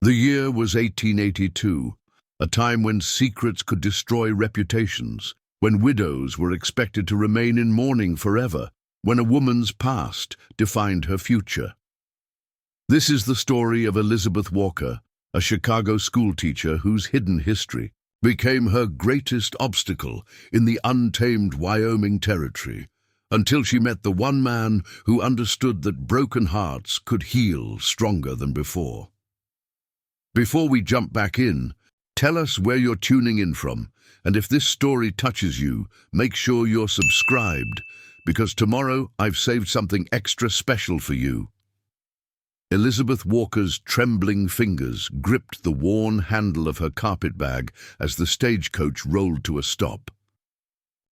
The year was 1882, a time when secrets could destroy reputations, when widows were expected to remain in mourning forever, when a woman's past defined her future. This is the story of Elizabeth Walker, a Chicago schoolteacher whose hidden history became her greatest obstacle in the untamed Wyoming Territory, until she met the one man who understood that broken hearts could heal stronger than before. Before we jump back in, tell us where you're tuning in from, and if this story touches you, make sure you're subscribed, because tomorrow I've saved something extra special for you. Elizabeth Walker's trembling fingers gripped the worn handle of her carpet bag as the stagecoach rolled to a stop.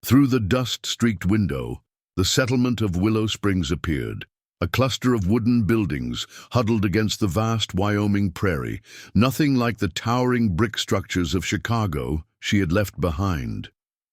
Through the dust-streaked window, the settlement of Willow Springs appeared, a cluster of wooden buildings huddled against the vast Wyoming prairie, nothing like the towering brick structures of Chicago she had left behind.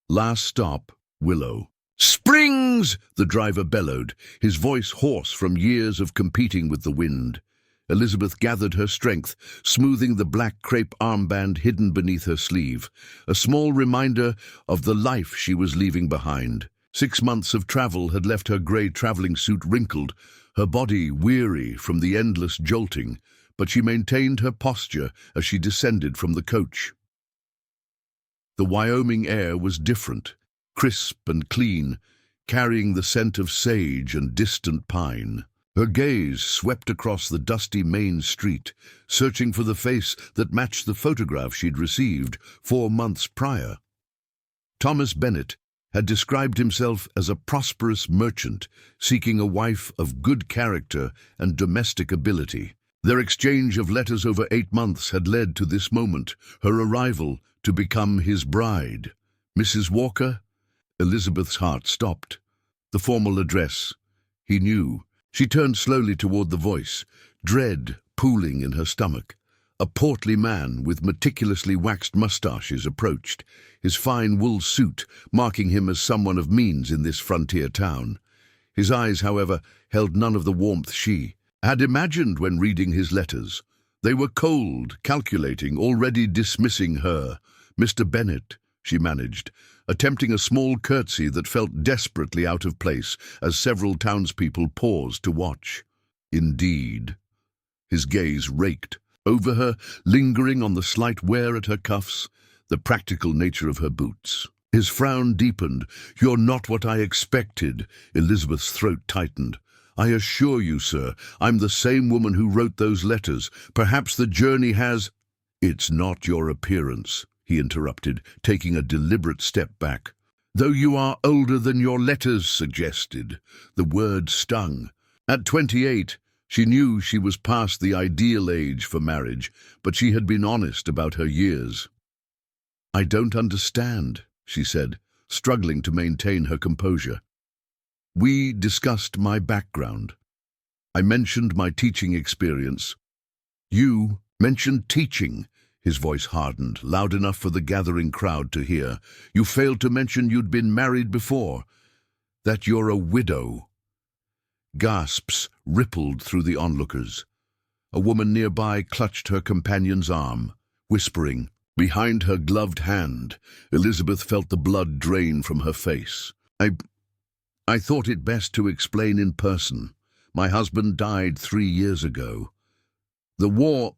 Last stop, Willow. "Springs!" the driver bellowed, his voice hoarse from years of competing with the wind. Elizabeth gathered her strength, smoothing the black crepe armband hidden beneath her sleeve, a small reminder of the life she was leaving behind. 6 months of travel had left her grey traveling suit wrinkled, her body weary from the endless jolting, but she maintained her posture as she descended from the coach. The Wyoming air was different, crisp and clean, carrying the scent of sage and distant pine. Her gaze swept across the dusty main street, searching for the face that matched the photograph she'd received 4 months prior. Thomas Bennett had described himself as a prosperous merchant seeking a wife of good character and domestic ability. Their exchange of letters over 8 months had led to this moment, her arrival to become his bride. Mrs. Walker? Elizabeth's heart stopped. The formal address. He knew. She turned slowly toward the voice, dread pooling in her stomach. A portly man with meticulously waxed mustaches approached, his fine wool suit marking him as someone of means in this frontier town. His eyes, however, held none of the warmth she had imagined when reading his letters. They were cold, calculating, already dismissing her. "Mr. Bennett," she managed, attempting a small curtsy that felt desperately out of place as several townspeople paused to watch. "Indeed." His gaze raked over her, lingering on the slight wear at her cuffs, the practical nature of her boots. His frown deepened. "You're not what I expected." Elizabeth's throat tightened. "I assure you, sir, I'm the same woman who wrote those letters. Perhaps the journey has—" "It's not your appearance," he interrupted, taking a deliberate step back. "Though you are older than your letters suggested." The word stung. At 28, she knew she was past the ideal age for marriage, but she had been honest about her years. "I don't understand," she said, struggling to maintain her composure. "We discussed my background. I mentioned my teaching experience." "You mentioned teaching?" His voice hardened, loud enough for the gathering crowd to hear. "You failed to mention you'd been married before, that you're a widow." Gasps rippled through the onlookers. A woman nearby clutched her companion's arm, whispering. Behind her gloved hand, Elizabeth felt the blood drain from her face. I thought it best to explain in person. My husband died 3 years ago. The war...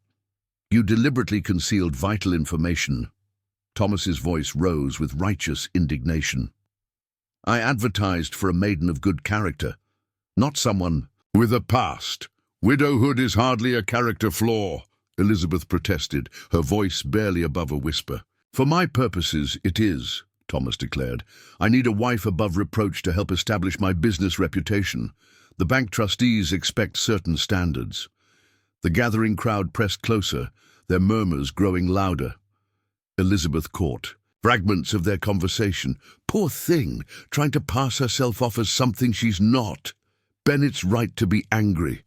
You deliberately concealed vital information." Thomas's voice rose with righteous indignation. "I advertised for a maiden of good character, not someone with a past. Widowhood is hardly a character flaw," Elizabeth protested, her voice barely above a whisper. "For my purposes, it is," Thomas declared. "I need a wife above reproach to help establish my business reputation. The bank trustees expect certain standards." The gathering crowd pressed closer, their murmurs growing louder. Elizabeth caught fragments of their conversation. Poor thing, trying to pass herself off as something she's not. Bennett's right to be angry.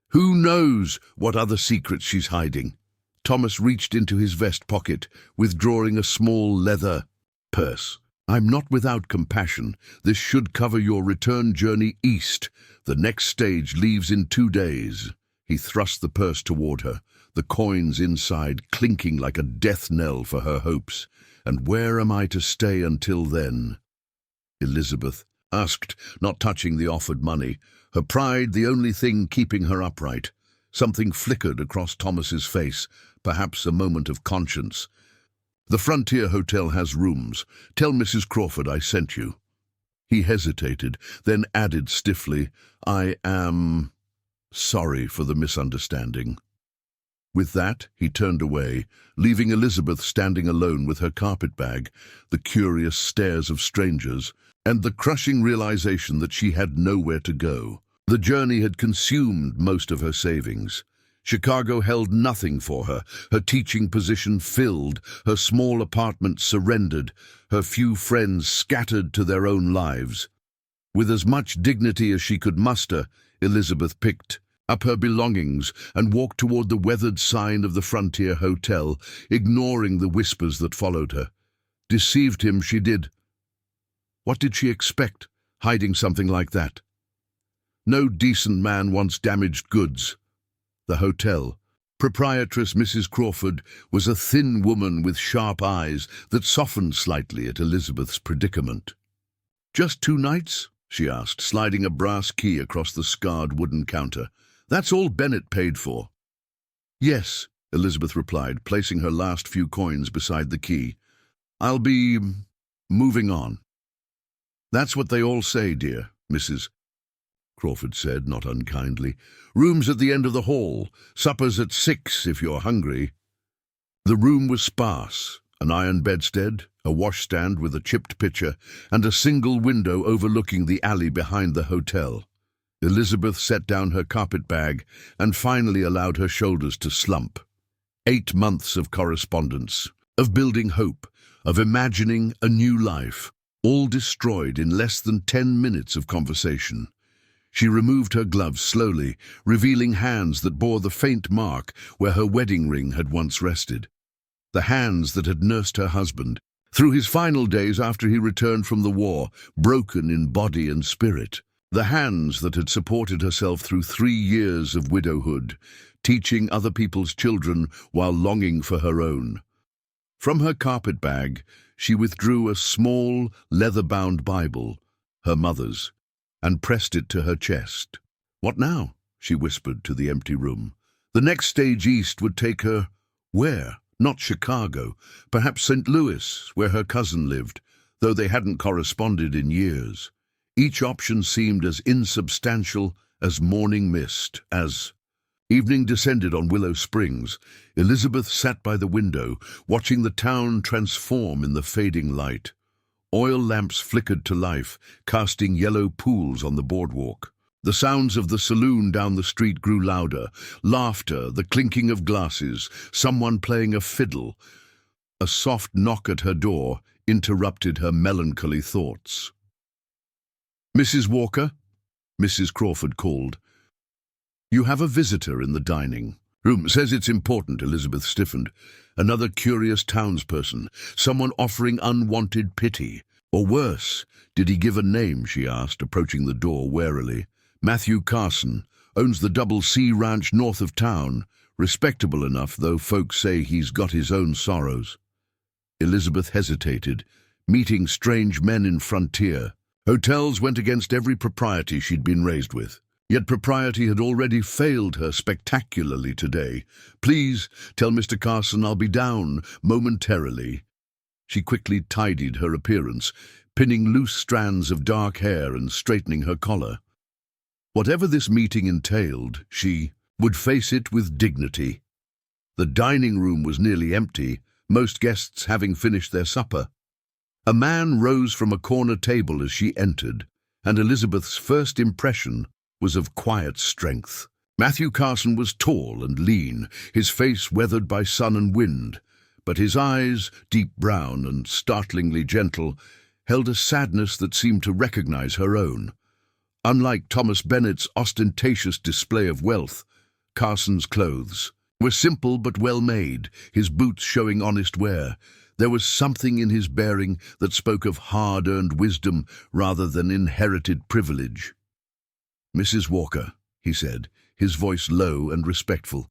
Who knows what other secrets she's hiding? Thomas reached into his vest pocket, withdrawing a small leather purse. "I'm not without compassion. This should cover your return journey east. The next stage leaves in 2 days." He thrust the purse toward her. the coins inside clinking like a death knell for her hopes. "And where am I to stay until then?" Elizabeth asked, not touching the offered money, her pride the only thing keeping her upright. Something flickered across Thomas's face, perhaps a moment of conscience. "The Frontier Hotel has rooms. Tell Mrs. Crawford I sent you." He hesitated, then added stiffly, "I am sorry for the misunderstanding." With that, he turned away, leaving Elizabeth standing alone with her carpet-bag, the curious stares of strangers, and the crushing realization that she had nowhere to go. The journey had consumed most of her savings. Chicago held nothing for her, her teaching position filled, her small apartment surrendered, her few friends scattered to their own lives. With as much dignity as she could muster, Elizabeth picked up her belongings and walked toward the weathered sign of the Frontier Hotel, ignoring the whispers that followed her. Deceived him she did. What did she expect, hiding something like that? No decent man wants damaged goods. The hotel proprietress, Mrs. Crawford, was a thin woman with sharp eyes that softened slightly at Elizabeth's predicament. "Just 2 nights?" she asked, sliding a brass key across the scarred wooden counter. "That's all Bennett paid for." "Yes," Elizabeth replied, placing her last few coins beside the key. "I'll be moving on." "That's what they all say, dear," Mrs. Crawford said, not unkindly. "Rooms at the end of the hall. Supper's at 6 if you're hungry." The room was sparse. An iron bedstead, a washstand with a chipped pitcher, and a single window overlooking the alley behind the hotel. Elizabeth set down her carpet-bag and finally allowed her shoulders to slump. 8 months of correspondence, of building hope, of imagining a new life, all destroyed in less than 10 minutes of conversation. She removed her gloves slowly, revealing hands that bore the faint mark where her wedding ring had once rested. The hands that had nursed her husband through his final days after he returned from the war, broken in body and spirit. The hands that had supported herself through 3 years of widowhood, teaching other people's children while longing for her own. From her carpet-bag, she withdrew a small, leather-bound Bible, her mother's, and pressed it to her chest. "What now?" she whispered to the empty room. The next stage east would take her where? Not Chicago, perhaps St. Louis, where her cousin lived, though they hadn't corresponded in years. Each option seemed as insubstantial as morning mist, as evening descended on Willow Springs. Elizabeth sat by the window, watching the town transform in the fading light. Oil lamps flickered to life, casting yellow pools on the boardwalk. The sounds of the saloon down the street grew louder. Laughter, the clinking of glasses, someone playing a fiddle. A soft knock at her door interrupted her melancholy thoughts. "Mrs. Walker?" Mrs. Crawford called. "You have a visitor in the dining room. Says it's important." Elizabeth stiffened. Another curious townsperson, someone offering unwanted pity. Or worse, did he give a name, she asked, approaching the door warily. "Matthew Carson, owns the Double C Ranch north of town. Respectable enough, though folks say he's got his own sorrows." Elizabeth hesitated, meeting strange men in Frontier. Hotels went against every propriety she'd been raised with. Yet propriety had already failed her spectacularly today. "Please tell Mr. Carson I'll be down momentarily." She quickly tidied her appearance, pinning loose strands of dark hair and straightening her collar. Whatever this meeting entailed, she would face it with dignity. The dining room was nearly empty, most guests having finished their supper. A man rose from a corner table as she entered, and Elizabeth's first impression was of quiet strength. Matthew Carson was tall and lean, his face weathered by sun and wind, but his eyes, deep brown and startlingly gentle, held a sadness that seemed to recognize her own. Unlike Thomas Bennett's ostentatious display of wealth, Carson's clothes were simple but well made, his boots showing honest wear. There was something in his bearing that spoke of hard-earned wisdom rather than inherited privilege. "Mrs. Walker," he said, his voice low and respectful.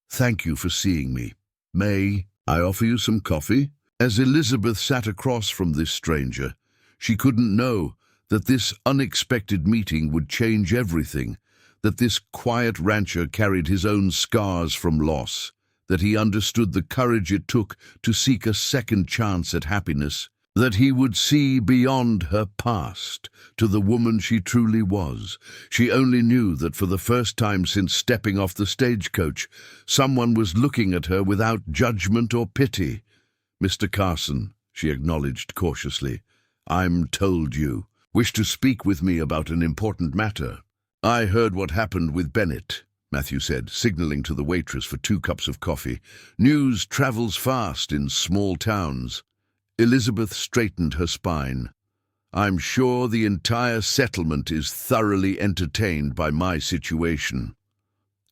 Thank you for seeing me. May I offer you some coffee? As Elizabeth sat across from this stranger, she couldn't know that this unexpected meeting would change everything, that this quiet rancher carried his own scars from loss, that he understood the courage it took to seek a second chance at happiness, that he would see beyond her past to the woman she truly was. She only knew that for the first time since stepping off the stagecoach, someone was looking at her without judgment or pity. "Mr. Carson," she acknowledged cautiously, "I'm told you wish to speak with me about an important matter." "I heard what happened with Bennett," Matthew said, signaling to the waitress for 2 cups of coffee. "News travels fast in small towns." Elizabeth straightened her spine. "I'm sure the entire settlement is thoroughly entertained by my situation."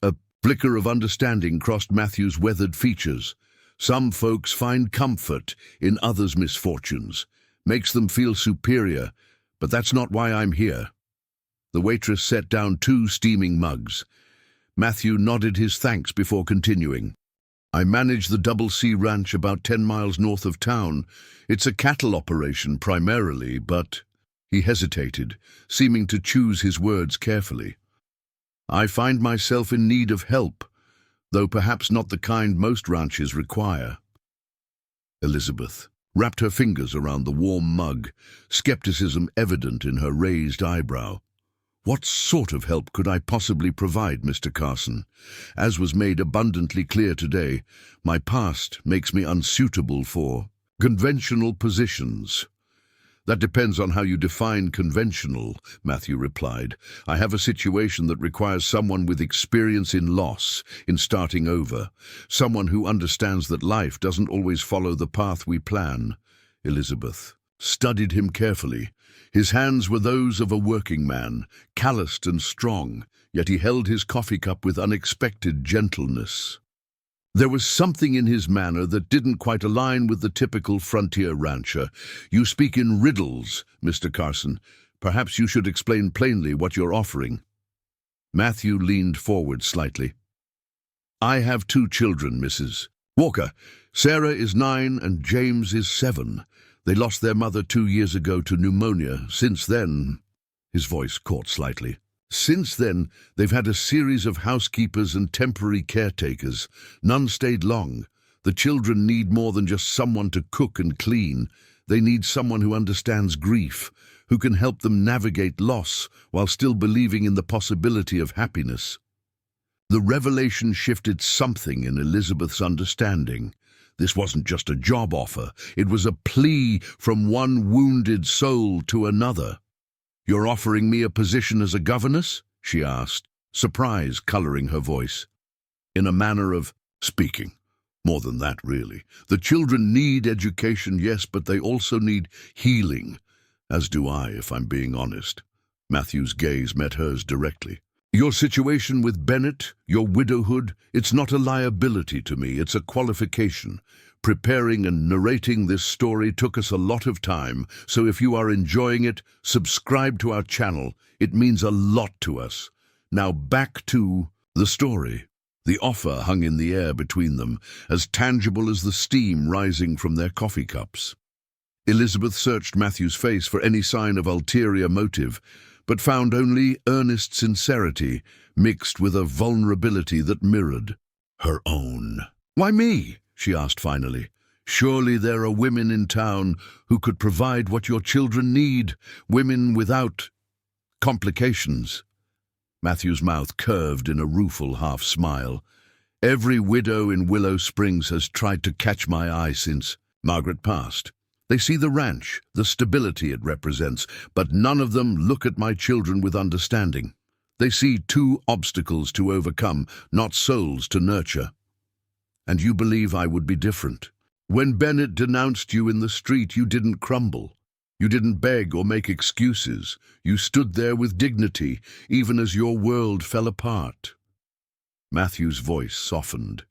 A flicker of understanding crossed Matthew's weathered features. Some folks find comfort in others' misfortunes, makes them feel superior, but that's not why I'm here. The waitress set down 2 steaming mugs. Matthew nodded his thanks before continuing. "I manage the Double C Ranch about 10 miles north of town. It's a cattle operation primarily, but—" He hesitated, seeming to choose his words carefully. "I find myself in need of help, though perhaps not the kind most ranches require." Elizabeth wrapped her fingers around the warm mug, skepticism evident in her raised eyebrow. "What sort of help could I possibly provide, Mr. Carson? As was made abundantly clear today, my past makes me unsuitable for conventional positions." "That depends on how you define conventional," Matthew replied. "I have a situation that requires someone with experience in loss, in starting over, someone who understands that life doesn't always follow the path we plan." Elizabeth studied him carefully. His hands were those of a working man, calloused and strong, yet he held his coffee cup with unexpected gentleness. There was something in his manner that didn't quite align with the typical frontier rancher. "You speak in riddles, Mr. Carson. Perhaps you should explain plainly what you're offering." Matthew leaned forward slightly. "I have 2 children, Mrs. Walker. Sarah is 9 and James is 7. They lost their mother 2 years ago to pneumonia. Since then—" His voice caught slightly. "Since then, they've had a series of housekeepers and temporary caretakers. None stayed long. The children need more than just someone to cook and clean. They need someone who understands grief, who can help them navigate loss while still believing in the possibility of happiness." The revelation shifted something in Elizabeth's understanding. This wasn't just a job offer. It was a plea from one wounded soul to another. "You're offering me a position as a governess?" she asked, surprise coloring her voice. "In a manner of speaking. More than that, really. The children need education, yes, but they also need healing. As do I, if I'm being honest." Matthew's gaze met hers directly. "Your situation with Bennett, your widowhood, it's not a liability to me, it's a qualification. Preparing and narrating this story took us a lot of time, so if you are enjoying it, subscribe to our channel. It means a lot to us. Now back to the story." The offer hung in the air between them, as tangible as the steam rising from their coffee cups. Elizabeth searched Matthew's face for any sign of ulterior motive, but found only earnest sincerity mixed with a vulnerability that mirrored her own. "Why me?" she asked finally. "Surely there are women in town who could provide what your children need, women without complications." Matthew's mouth curved in a rueful half-smile. "Every widow in Willow Springs has tried to catch my eye since Margaret passed. They see the ranch, the stability it represents, but none of them look at my children with understanding. They see 2 obstacles to overcome, not souls to nurture. And you believe I would be different. When Bennett denounced you in the street, you didn't crumble. You didn't beg or make excuses. You stood there with dignity, even as your world fell apart." Matthew's voice softened.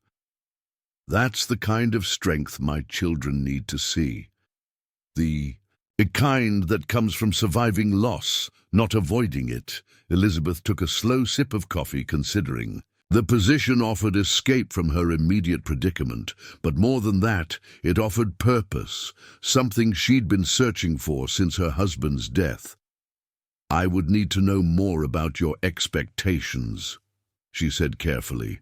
"That's the kind of strength my children need to see. The kind that comes from surviving loss, not avoiding it." Elizabeth took a slow sip of coffee, considering. The position offered escape from her immediate predicament, but more than that, it offered purpose, something she'd been searching for since her husband's death. "I would need to know more about your expectations," she said carefully.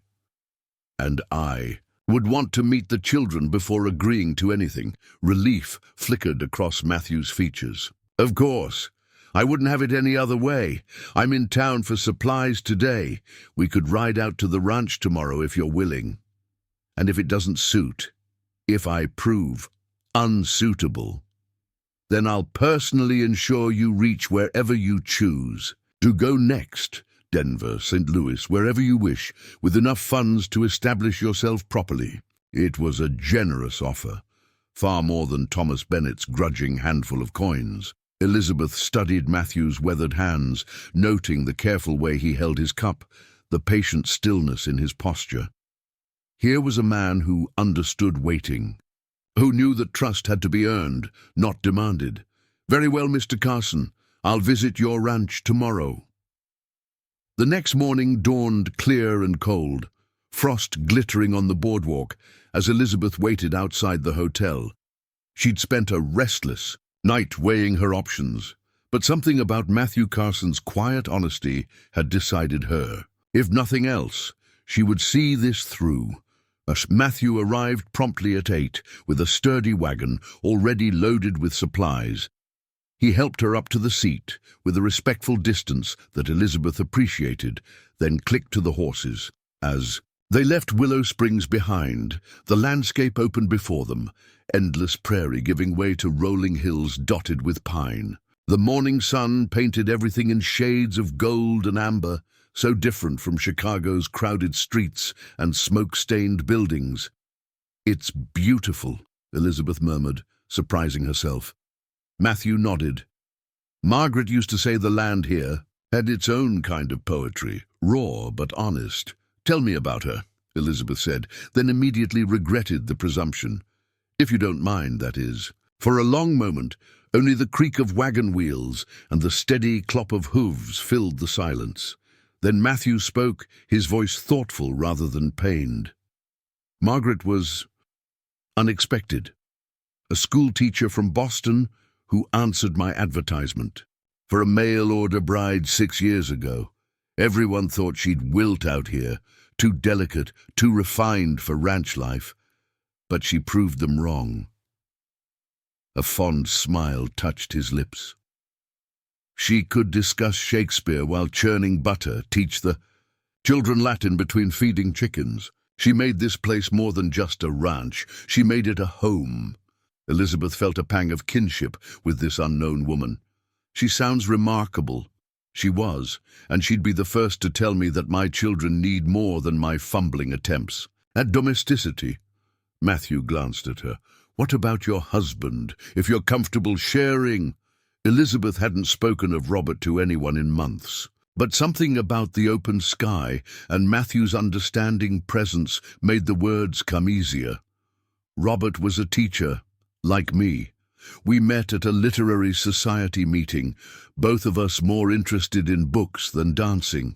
"And I would want to meet the children before agreeing to anything." Relief flickered across Matthew's features. "Of course. I wouldn't have it any other way. I'm in town for supplies today. We could ride out to the ranch tomorrow if you're willing. And if it doesn't suit, if I prove unsuitable, then I'll personally ensure you reach wherever you choose. To go next, Denver, St. Louis, wherever you wish, with enough funds to establish yourself properly." It was a generous offer, far more than Thomas Bennett's grudging handful of coins. Elizabeth studied Matthew's weathered hands, noting the careful way he held his cup, the patient stillness in his posture. Here was a man who understood waiting, who knew that trust had to be earned, not demanded. "Very well, Mr. Carson. I'll visit your ranch tomorrow." The next morning dawned clear and cold, frost glittering on the boardwalk as Elizabeth waited outside the hotel. She'd spent a restless night weighing her options, but something about Matthew Carson's quiet honesty had decided her. If nothing else, she would see this through. As Matthew arrived promptly at 8 with a sturdy wagon already loaded with supplies. He helped her up to the seat with a respectful distance that Elizabeth appreciated, then clicked to the horses. As they left Willow Springs behind, the landscape opened before them, endless prairie giving way to rolling hills dotted with pine. The morning sun painted everything in shades of gold and amber, so different from Chicago's crowded streets and smoke-stained buildings. "It's beautiful," Elizabeth murmured, surprising herself. Matthew nodded. "Margaret used to say the land here had its own kind of poetry, raw but honest." "Tell me about her," Elizabeth said, then immediately regretted the presumption. "If you don't mind, that is." For a long moment, only the creak of wagon wheels and the steady clop of hooves filled the silence. Then Matthew spoke, his voice thoughtful rather than pained. "Margaret was unexpected. A school teacher from Boston who answered my advertisement for a mail-order bride 6 years ago. Everyone thought she'd wilt out here, too delicate, too refined for ranch life. But she proved them wrong." A fond smile touched his lips. She could discuss Shakespeare while churning butter, teach the children Latin between feeding chickens. She made this place more than just a ranch. She made it a home. Elizabeth felt a pang of kinship with this unknown woman. "She sounds remarkable." She was, and she'd be the first to tell me that my children need more than my fumbling attempts at domesticity. Matthew glanced at her. "What about your husband, if you're comfortable sharing?" Elizabeth hadn't spoken of Robert to anyone in months, but something about the open sky and Matthew's understanding presence made the words come easier. "Robert was a teacher, like me. We met at a literary society meeting, both of us more interested in books than dancing."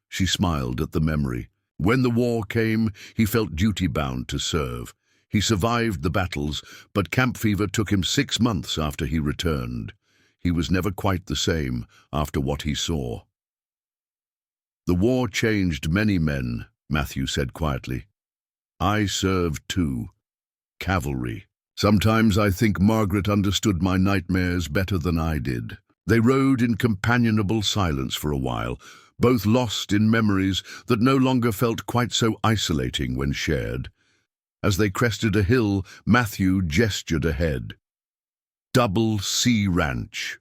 She smiled at the memory. "When the war came, he felt duty-bound to serve. He survived the battles, but camp fever took him 6 months after he returned. He was never quite the same after what he saw." "The war changed many men," Matthew said quietly. "I served too. Cavalry. Sometimes I think Margaret understood my nightmares better than I did." They rode in companionable silence for a while, both lost in memories that no longer felt quite so isolating when shared. As they crested a hill, Matthew gestured ahead. Double C Ranch.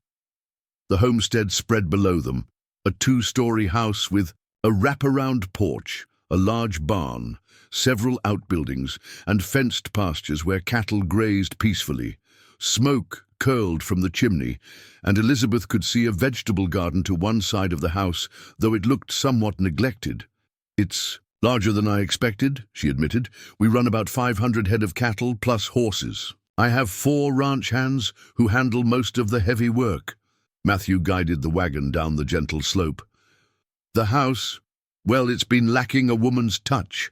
The homestead spread below them, a 2-story house with a wraparound porch, a large barn, several outbuildings, and fenced pastures where cattle grazed peacefully. Smoke curled from the chimney, and Elizabeth could see a vegetable garden to one side of the house, though it looked somewhat neglected. "It's larger than I expected," she admitted. "We run about 500 head of cattle plus horses. I have 4 ranch hands who handle most of the heavy work." Matthew guided the wagon down the gentle slope. The house Well, it's been lacking a woman's touch.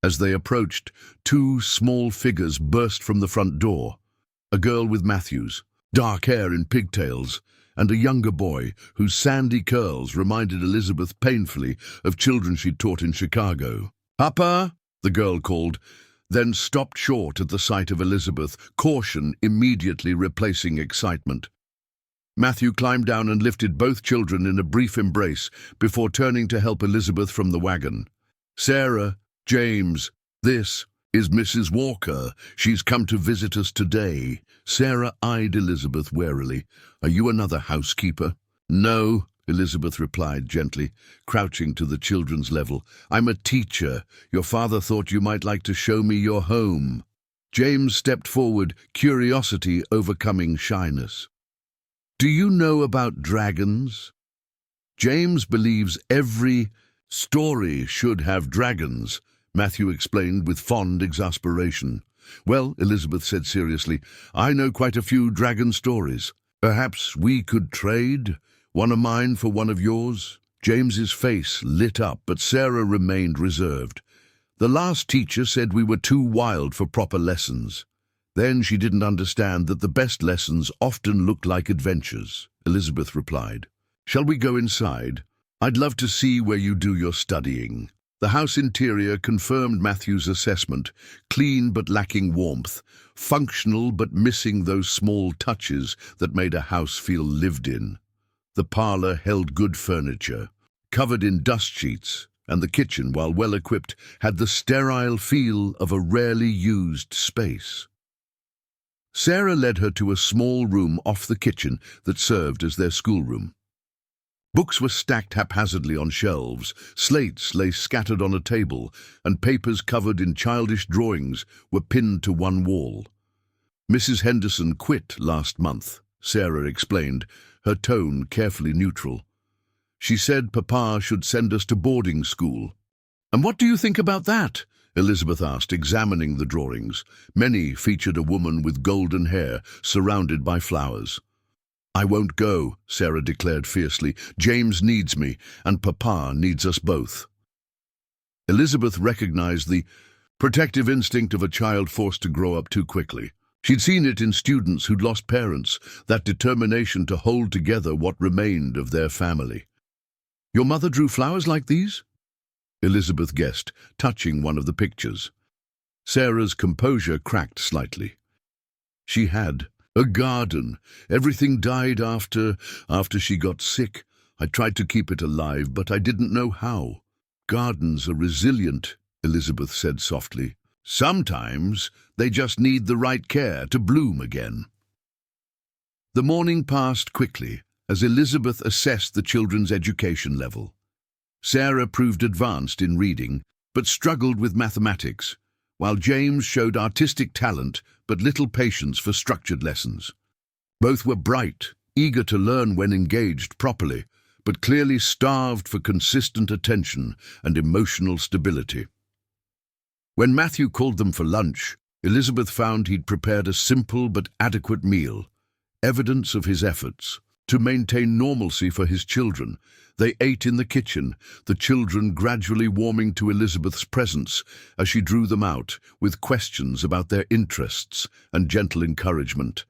As they approached, two small figures burst from the front door. A girl with Matthew's dark hair in pigtails, and a younger boy whose sandy curls reminded Elizabeth painfully of children she'd taught in Chicago. "Papa," the girl called, then stopped short at the sight of Elizabeth, caution immediately replacing excitement. Matthew climbed down and lifted both children in a brief embrace before turning to help Elizabeth from the wagon. "Sarah, James, this is Mrs. Walker. She's come to visit us today." Sarah eyed Elizabeth warily. "Are you another housekeeper?" "No," Elizabeth replied gently, crouching to the children's level. "I'm a teacher. Your father thought you might like to show me your home." James stepped forward, curiosity overcoming shyness. "Do you know about dragons?" James believes every story should have dragons, Matthew explained with fond exasperation. "Well," Elizabeth said seriously, "I know quite a few dragon stories. Perhaps we could trade? One of mine for one of yours?" James's face lit up, but Sarah remained reserved. "The last teacher said we were too wild for proper lessons." Then she didn't understand that the best lessons often looked like adventures. Elizabeth replied, "Shall we go inside? I'd love to see where you do your studying." The house interior confirmed Matthew's assessment: clean but lacking warmth, functional but missing those small touches that made a house feel lived in. The parlor held good furniture, covered in dust sheets, and the kitchen, while well-equipped, had the sterile feel of a rarely used space. Sarah led her to a small room off the kitchen that served as their schoolroom. Books were stacked haphazardly on shelves, slates lay scattered on a table, and papers covered in childish drawings were pinned to one wall. "Mrs. Henderson quit last month," Sarah explained, her tone carefully neutral. "She said Papa should send us to boarding school." "And what do you think about that?" Elizabeth asked, examining the drawings. Many featured a woman with golden hair, surrounded by flowers. "I won't go," Sarah declared fiercely. "James needs me, and Papa needs us both." Elizabeth recognized the protective instinct of a child forced to grow up too quickly. She'd seen it in students who'd lost parents, that determination to hold together what remained of their family. "Your mother drew flowers like these?" Elizabeth guessed, touching one of the pictures. Sarah's composure cracked slightly. "She had. A garden. Everything died after she got sick. I tried to keep it alive, but I didn't know how." "Gardens are resilient," Elizabeth said softly. "Sometimes they just need the right care to bloom again." The morning passed quickly as Elizabeth assessed the children's education level. Sarah proved advanced in reading, but struggled with mathematics, while James showed artistic talent but little patience for structured lessons. Both were bright, eager to learn when engaged properly, but clearly starved for consistent attention and emotional stability. When Matthew called them for lunch, Elizabeth found he'd prepared a simple but adequate meal, evidence of his efforts to maintain normalcy for his children. They ate in the kitchen, the children gradually warming to Elizabeth's presence as she drew them out with questions about their interests and gentle encouragement.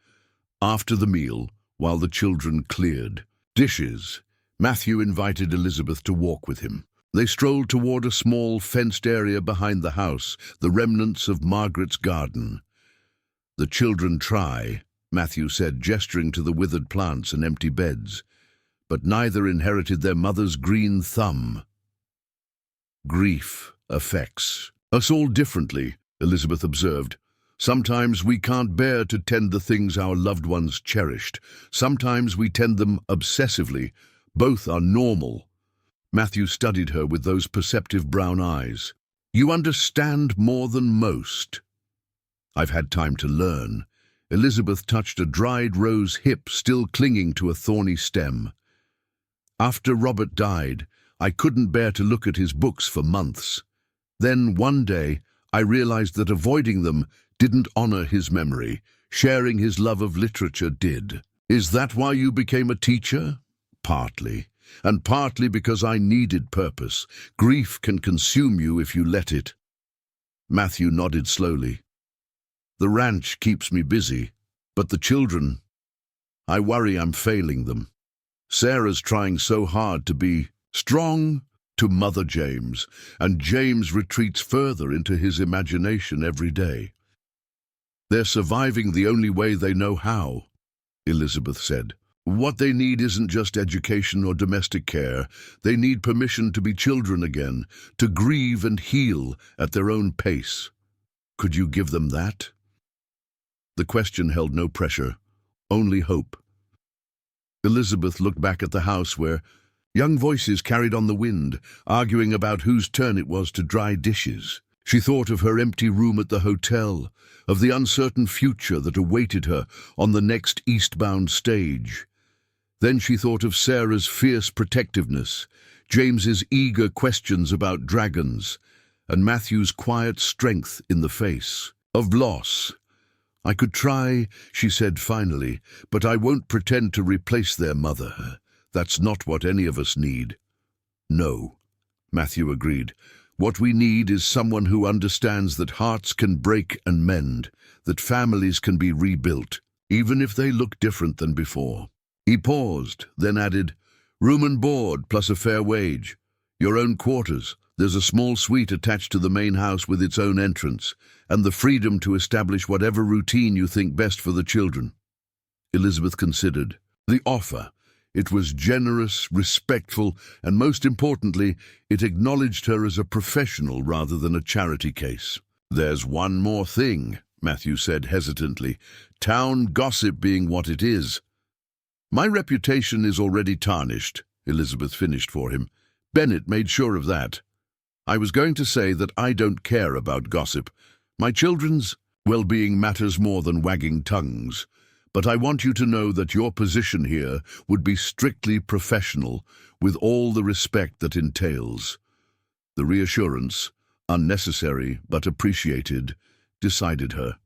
After the meal, while the children cleared dishes, Matthew invited Elizabeth to walk with him. They strolled toward a small fenced area behind the house, the remnants of Margaret's garden. "The children try," Matthew said, gesturing to the withered plants and empty beds, "but neither inherited their mother's green thumb." "Grief affects us all differently," Elizabeth observed. "Sometimes we can't bear to tend the things our loved ones cherished. Sometimes we tend them obsessively. Both are normal." Matthew studied her with those perceptive brown eyes. "You understand more than most." "I've had time to learn." Elizabeth touched a dried rose hip still clinging to a thorny stem. "After Robert died, I couldn't bear to look at his books for months. Then one day, I realized that avoiding them didn't honor his memory. Sharing his love of literature did." "Is that why you became a teacher?" "Partly. and partly because I needed purpose. Grief can consume you if you let it." Matthew nodded slowly. "The ranch keeps me busy, but the children, I worry I'm failing them. Sarah's trying so hard to be strong to mother James, and James retreats further into his imagination every day. They're surviving the only way they know how," Elizabeth said. "What they need isn't just education or domestic care. They need permission to be children again, to grieve and heal at their own pace. Could you give them that?" The question held no pressure, only hope. Elizabeth looked back at the house where young voices carried on the wind, arguing about whose turn it was to dry dishes. She thought of her empty room at the hotel, of the uncertain future that awaited her on the next eastbound stage. Then she thought of Sarah's fierce protectiveness, James's eager questions about dragons, and Matthew's quiet strength in the face of loss. "I could try," she said finally, "but I won't pretend to replace their mother. That's not what any of us need." "No," Matthew agreed. "What we need is someone who understands that hearts can break and mend, that families can be rebuilt, even if they look different than before." He paused, then added, "Room and board plus a fair wage. Your own quarters. There's a small suite attached to the main house with its own entrance, and the freedom to establish whatever routine you think best for the children." Elizabeth considered. The offer. It was generous, respectful, and most importantly, it acknowledged her as a professional rather than a charity case. "There's one more thing," Matthew said hesitantly, "town gossip being what it is." "My reputation is already tarnished," Elizabeth finished for him. "Bennett made sure of that. I was going to say that I don't care about gossip. My children's well-being matters more than wagging tongues. But I want you to know that your position here would be strictly professional, with all the respect that entails." The reassurance, unnecessary but appreciated, decided her.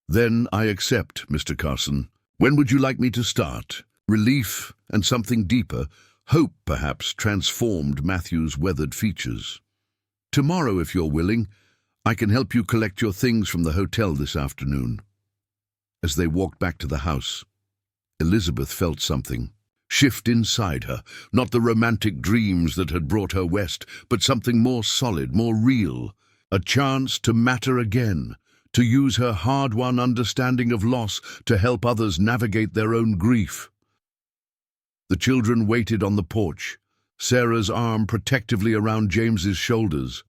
"Then I accept, Mr. Carson. When would you like me to start?" Relief and something deeper, hope perhaps, transformed Matthew's weathered features. "Tomorrow, if you're willing. I can help you collect your things from the hotel this afternoon." As they walked back to the house, Elizabeth felt something shift inside her, not the romantic dreams that had brought her west, but something more solid, more real, a chance to matter again, to use her hard-won understanding of loss to help others navigate their own grief. The children waited on the porch, Sarah's arm protectively around James's shoulders.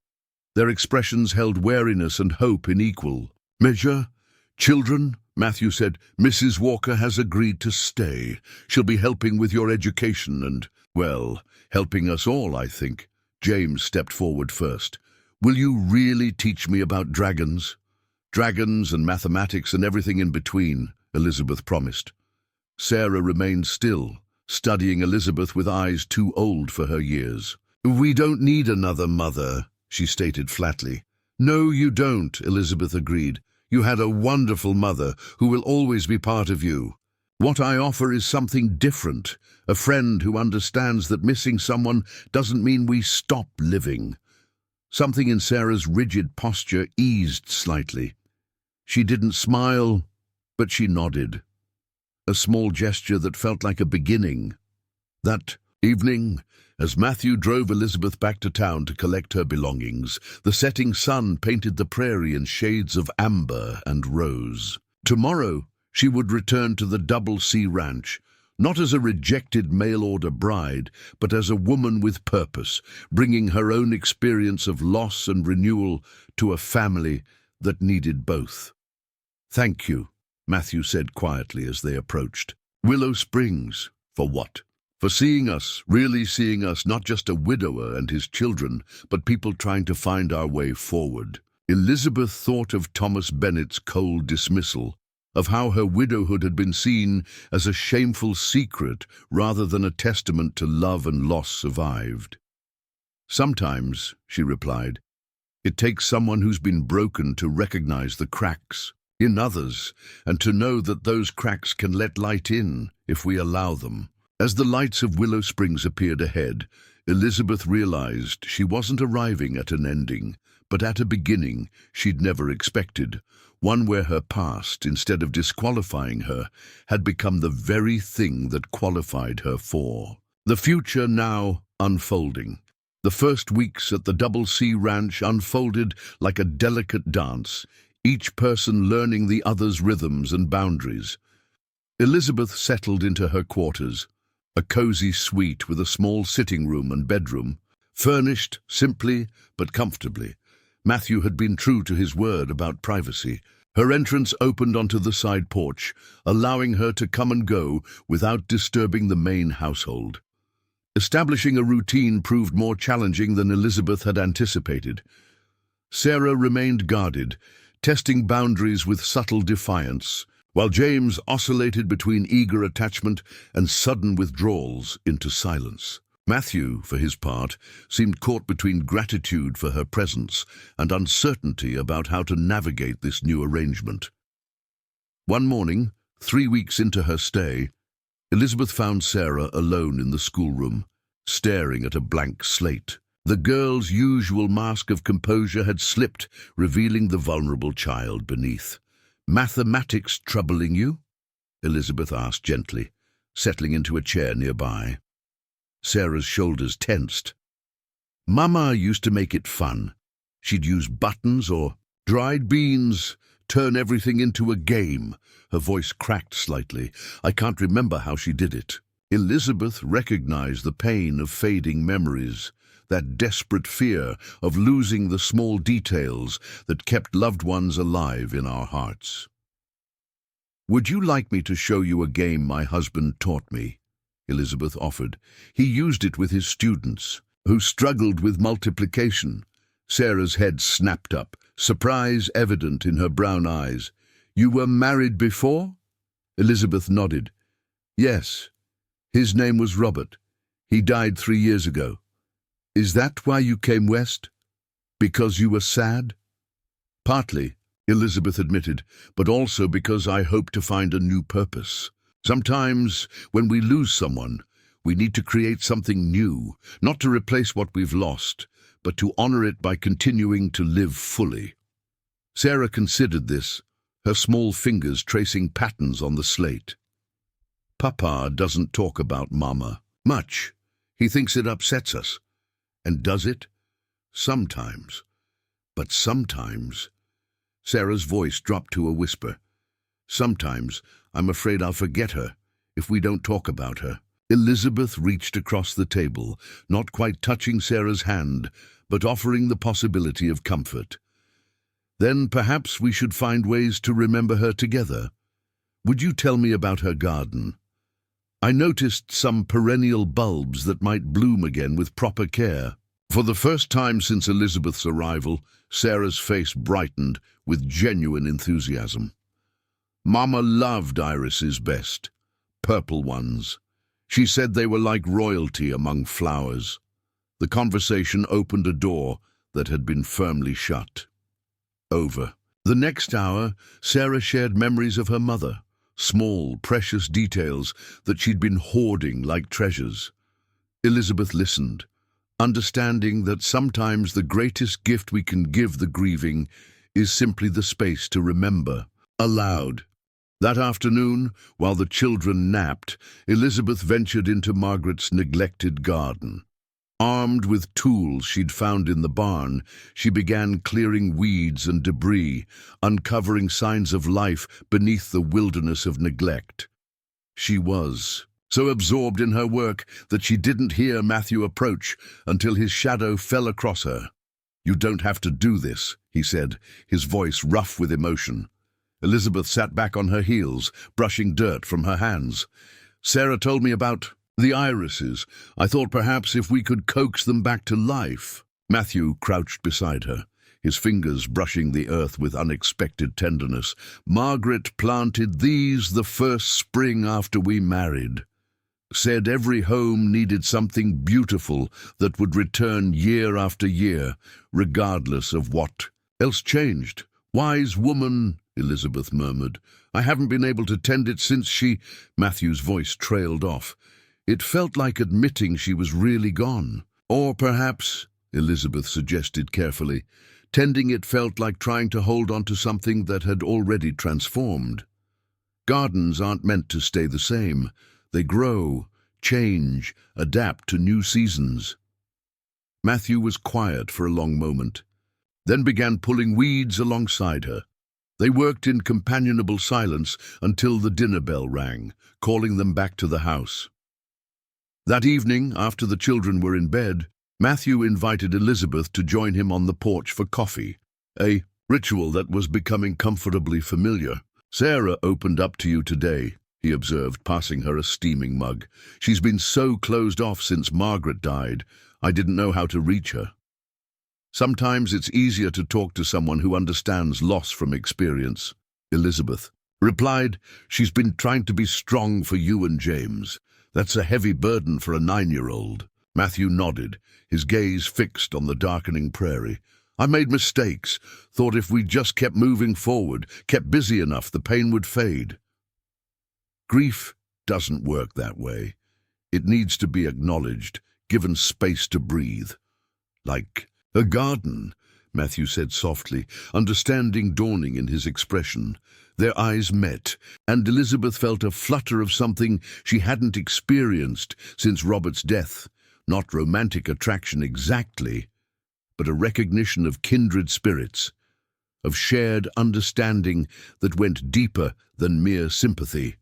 Their expressions held wariness and hope in equal measure. "Children," Matthew said, "Mrs. Walker has agreed to stay. She'll be helping with your education and, well, helping us all, I think." James stepped forward first. "Will you really teach me about dragons?" "Dragons and mathematics and everything in between," Elizabeth promised. Sarah remained still, studying Elizabeth with eyes too old for her years. "We don't need another mother," she stated flatly. "No, you don't," Elizabeth agreed. "You had a wonderful mother who will always be part of you. What I offer is something different, a friend who understands that missing someone doesn't mean we stop living." Something in Sarah's rigid posture eased slightly. She didn't smile, but she nodded. A small gesture that felt like a beginning. That evening, as Matthew drove Elizabeth back to town to collect her belongings, the setting sun painted the prairie in shades of amber and rose. Tomorrow, she would return to the Double C Ranch, not as a rejected mail-order bride, but as a woman with purpose, bringing her own experience of loss and renewal to a family that needed both. "Thank you," Matthew said quietly as they approached. "Willow Springs, for what? For seeing us, really seeing us, not just a widower and his children, but people trying to find our way forward." Elizabeth thought of Thomas Bennett's cold dismissal, of how her widowhood had been seen as a shameful secret rather than a testament to love and loss survived. "Sometimes," she replied, "it takes someone who's been broken to recognize the cracks in others, and to know that those cracks can let light in if we allow them." As the lights of Willow Springs appeared ahead, Elizabeth realized she wasn't arriving at an ending, but at a beginning she'd never expected, one where her past, instead of disqualifying her, had become the very thing that qualified her for. The future now unfolding. The first weeks at the Double C Ranch unfolded like a delicate dance, each person learning the other's rhythms and boundaries. Elizabeth settled into her quarters, a cozy suite with a small sitting room and bedroom, furnished simply but comfortably. Matthew had been true to his word about privacy. Her entrance opened onto the side porch, allowing her to come and go without disturbing the main household. Establishing a routine proved more challenging than Elizabeth had anticipated. Sarah remained guarded, testing boundaries with subtle defiance, while James oscillated between eager attachment and sudden withdrawals into silence. Matthew, for his part, seemed caught between gratitude for her presence and uncertainty about how to navigate this new arrangement. One morning, 3 weeks into her stay, Elizabeth found Sarah alone in the schoolroom, staring at a blank slate. The girl's usual mask of composure had slipped, revealing the vulnerable child beneath. "Mathematics troubling you?" Elizabeth asked gently, settling into a chair nearby. Sarah's shoulders tensed. "Mama used to make it fun. She'd use buttons or dried beans, turn everything into a game." Her voice cracked slightly. "I can't remember how she did it." Elizabeth recognized the pain of fading memories, that desperate fear of losing the small details that kept loved ones alive in our hearts. "Would you like me to show you a game my husband taught me?" Elizabeth offered. "He used it with his students, who struggled with multiplication." Sarah's head snapped up, surprise evident in her brown eyes. "You were married before?" Elizabeth nodded. "Yes. His name was Robert. He died 3 years ago." "Is that why you came west? Because you were sad?" "Partly," Elizabeth admitted, "but also because I hope to find a new purpose. Sometimes, when we lose someone, we need to create something new, not to replace what we've lost, but to honor it by continuing to live fully." Sarah considered this, her small fingers tracing patterns on the slate. "Papa doesn't talk about Mama much. He thinks it upsets us. And does it? Sometimes. But sometimes—" Sarah's voice dropped to a whisper. "Sometimes I'm afraid I'll forget her if we don't talk about her." Elizabeth reached across the table, not quite touching Sarah's hand, but offering the possibility of comfort. "Then perhaps we should find ways to remember her together. Would you tell me about her garden? I noticed some perennial bulbs that might bloom again with proper care." For the first time since Elizabeth's arrival, Sarah's face brightened with genuine enthusiasm. "Mama loved irises best, purple ones. She said they were like royalty among flowers." The conversation opened a door that had been firmly shut. Over. The next hour, Sarah shared memories of her mother, small, precious details that she'd been hoarding like treasures. Elizabeth listened, understanding that sometimes the greatest gift we can give the grieving is simply the space to remember, aloud. That afternoon, while the children napped, Elizabeth ventured into Margaret's neglected garden. Armed with tools she'd found in the barn, she began clearing weeds and debris, uncovering signs of life beneath the wilderness of neglect. She was so absorbed in her work that she didn't hear Matthew approach until his shadow fell across her. "You don't have to do this," he said, his voice rough with emotion. Elizabeth sat back on her heels, brushing dirt from her hands. "Sarah told me about the irises. I thought perhaps if we could coax them back to life." Matthew crouched beside her, his fingers brushing the earth with unexpected tenderness. "Margaret planted these the first spring after we married. Said every home needed something beautiful that would return year after year, regardless of what else changed." "Wise woman," Elizabeth murmured. "I haven't been able to tend it since she—" Matthew's voice trailed off. It felt like admitting she was really gone. Or perhaps, Elizabeth suggested carefully, tending it felt like trying to hold on to something that had already transformed. Gardens aren't meant to stay the same. They grow, change, adapt to new seasons. Matthew was quiet for a long moment, then began pulling weeds alongside her. They worked in companionable silence until the dinner bell rang, calling them back to the house. That evening, after the children were in bed, Matthew invited Elizabeth to join him on the porch for coffee, a ritual that was becoming comfortably familiar. "Sarah opened up to you today," he observed, passing her a steaming mug. "She's been so closed off since Margaret died. I didn't know how to reach her." "Sometimes it's easier to talk to someone who understands loss from experience," Elizabeth replied. "She's been trying to be strong for you and James. That's a heavy burden for a 9-year-old. Matthew nodded, his gaze fixed on the darkening prairie. "I made mistakes, thought if we just kept moving forward, kept busy enough, the pain would fade." Grief doesn't work that way. It needs to be acknowledged, given space to breathe. "Like a garden," Matthew said softly, understanding dawning in his expression. Their eyes met, and Elizabeth felt a flutter of something she hadn't experienced since Robert's death. Not romantic attraction exactly, but a recognition of kindred spirits, of shared understanding that went deeper than mere sympathy.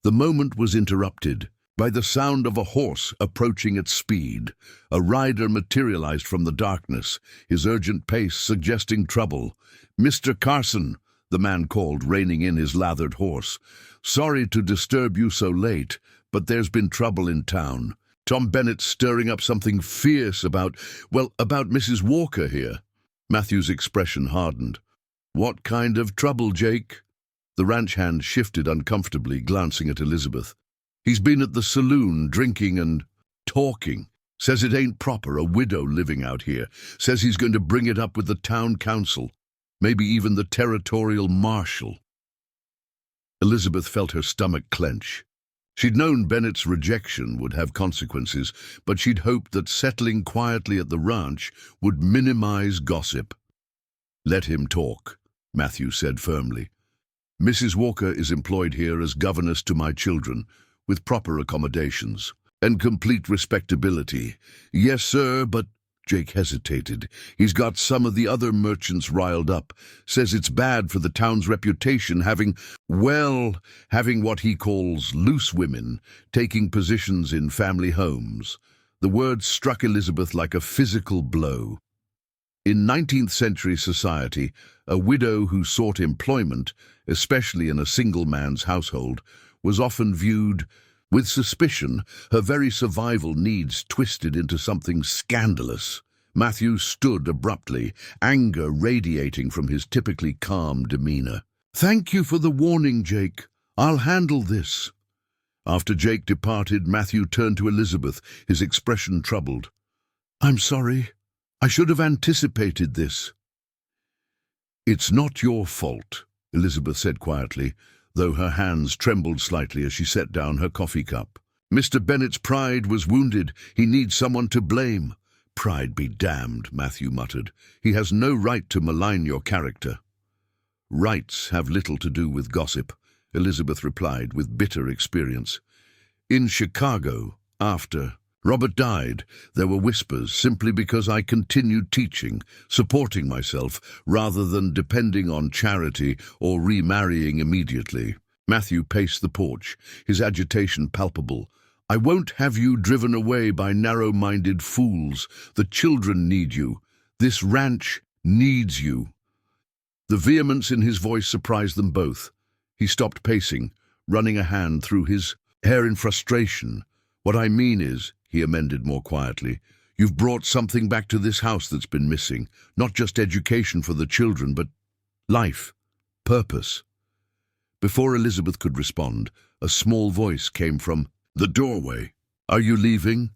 The moment was interrupted by the sound of a horse approaching at speed. A rider materialized from the darkness, his urgent pace suggesting trouble. "Mr. Carson," the man called, reining in his lathered horse. "Sorry to disturb you so late, but there's been trouble in town. Tom Bennett's stirring up something fierce about Mrs. Walker here." Matthew's expression hardened. "What kind of trouble, Jake?" The ranch hand shifted uncomfortably, glancing at Elizabeth. "He's been at the saloon, drinking and talking. Says it ain't proper, a widow living out here. Says he's going to bring it up with the town council, maybe even the territorial marshal." Elizabeth felt her stomach clench. She'd known Bennett's rejection would have consequences, but she'd hoped that settling quietly at the ranch would minimize gossip. "Let him talk," Matthew said firmly. "Mrs. Walker is employed here as governess to my children, with proper accommodations and complete respectability." "Yes, sir, but—" Jake hesitated. "He's got some of the other merchants riled up. Says it's bad for the town's reputation having what he calls loose women taking positions in family homes." The words struck Elizabeth like a physical blow. In 19th century society, a widow who sought employment, especially in a single man's household, was often viewed with suspicion, her very survival needs twisted into something scandalous. Matthew stood abruptly, anger radiating from his typically calm demeanor. "Thank you for the warning, Jake. I'll handle this." After Jake departed, Matthew turned to Elizabeth, his expression troubled. "I'm sorry. I should have anticipated this." "It's not your fault," Elizabeth said quietly, though her hands trembled slightly as she set down her coffee cup. "Mr. Bennett's pride was wounded. He needs someone to blame." "Pride be damned," Matthew muttered. "He has no right to malign your character." "Rights have little to do with gossip," Elizabeth replied with bitter experience. "In Chicago, after Robert died, there were whispers simply because I continued teaching, supporting myself, rather than depending on charity or remarrying immediately." Matthew paced the porch, his agitation palpable. "I won't have you driven away by narrow-minded fools. The children need you. This ranch needs you." The vehemence in his voice surprised them both. He stopped pacing, running a hand through his hair in frustration. "What I mean is," he amended more quietly, "you've brought something back to this house that's been missing. Not just education for the children, but life, purpose." Before Elizabeth could respond, a small voice came from the doorway. "Are you leaving?"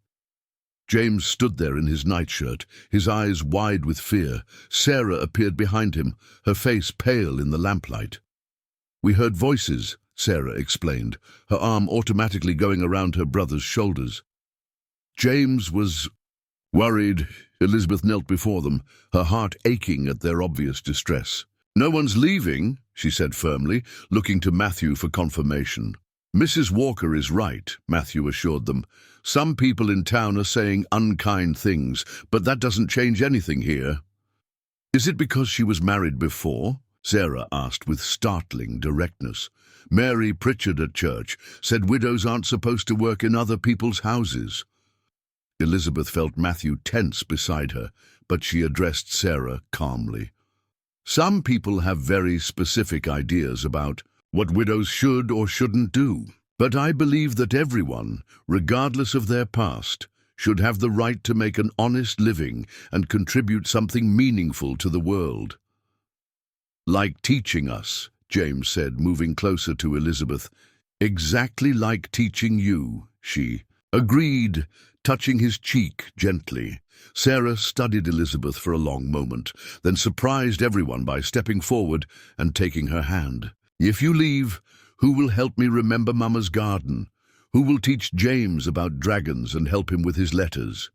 James stood there in his nightshirt, his eyes wide with fear. Sarah appeared behind him, her face pale in the lamplight. "We heard voices," Sarah explained, her arm automatically going around her brother's shoulders. James was worried. Elizabeth knelt before them, her heart aching at their obvious distress. "No one's leaving," she said firmly, looking to Matthew for confirmation. "Mrs. Walker is right," Matthew assured them. "Some people in town are saying unkind things, but that doesn't change anything here." "Is it because she was married before?" Sarah asked with startling directness. "Mary Pritchard at church said widows aren't supposed to work in other people's houses." Elizabeth felt Matthew tense beside her, but she addressed Sarah calmly. "Some people have very specific ideas about what widows should or shouldn't do, but I believe that everyone, regardless of their past, should have the right to make an honest living and contribute something meaningful to the world." "Like teaching us," James said, moving closer to Elizabeth. "Exactly like teaching you," she agreed, touching his cheek gently. Sarah studied Elizabeth for a long moment, then surprised everyone by stepping forward and taking her hand. "If you leave, who will help me remember Mama's garden? Who will teach James about dragons and help him with his letters?"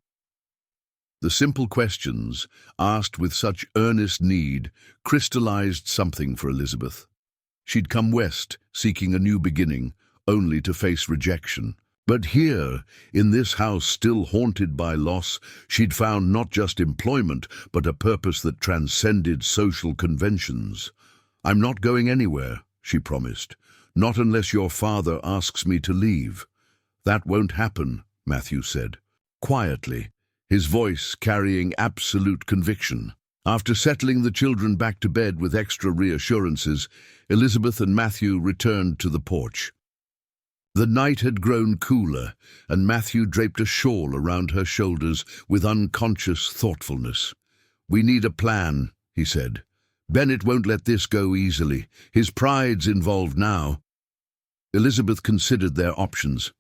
The simple questions, asked with such earnest need, crystallized something for Elizabeth. She'd come west, seeking a new beginning, only to face rejection. But here, in this house still haunted by loss, she'd found not just employment, but a purpose that transcended social conventions. "I'm not going anywhere," she promised. "Not unless your father asks me to leave." "That won't happen," Matthew said, quietly, his voice carrying absolute conviction. After settling the children back to bed with extra reassurances, Elizabeth and Matthew returned to the porch. The night had grown cooler, and Matthew draped a shawl around her shoulders with unconscious thoughtfulness. "We need a plan," he said. "Bennett won't let this go easily. His pride's involved now." Elizabeth considered their options.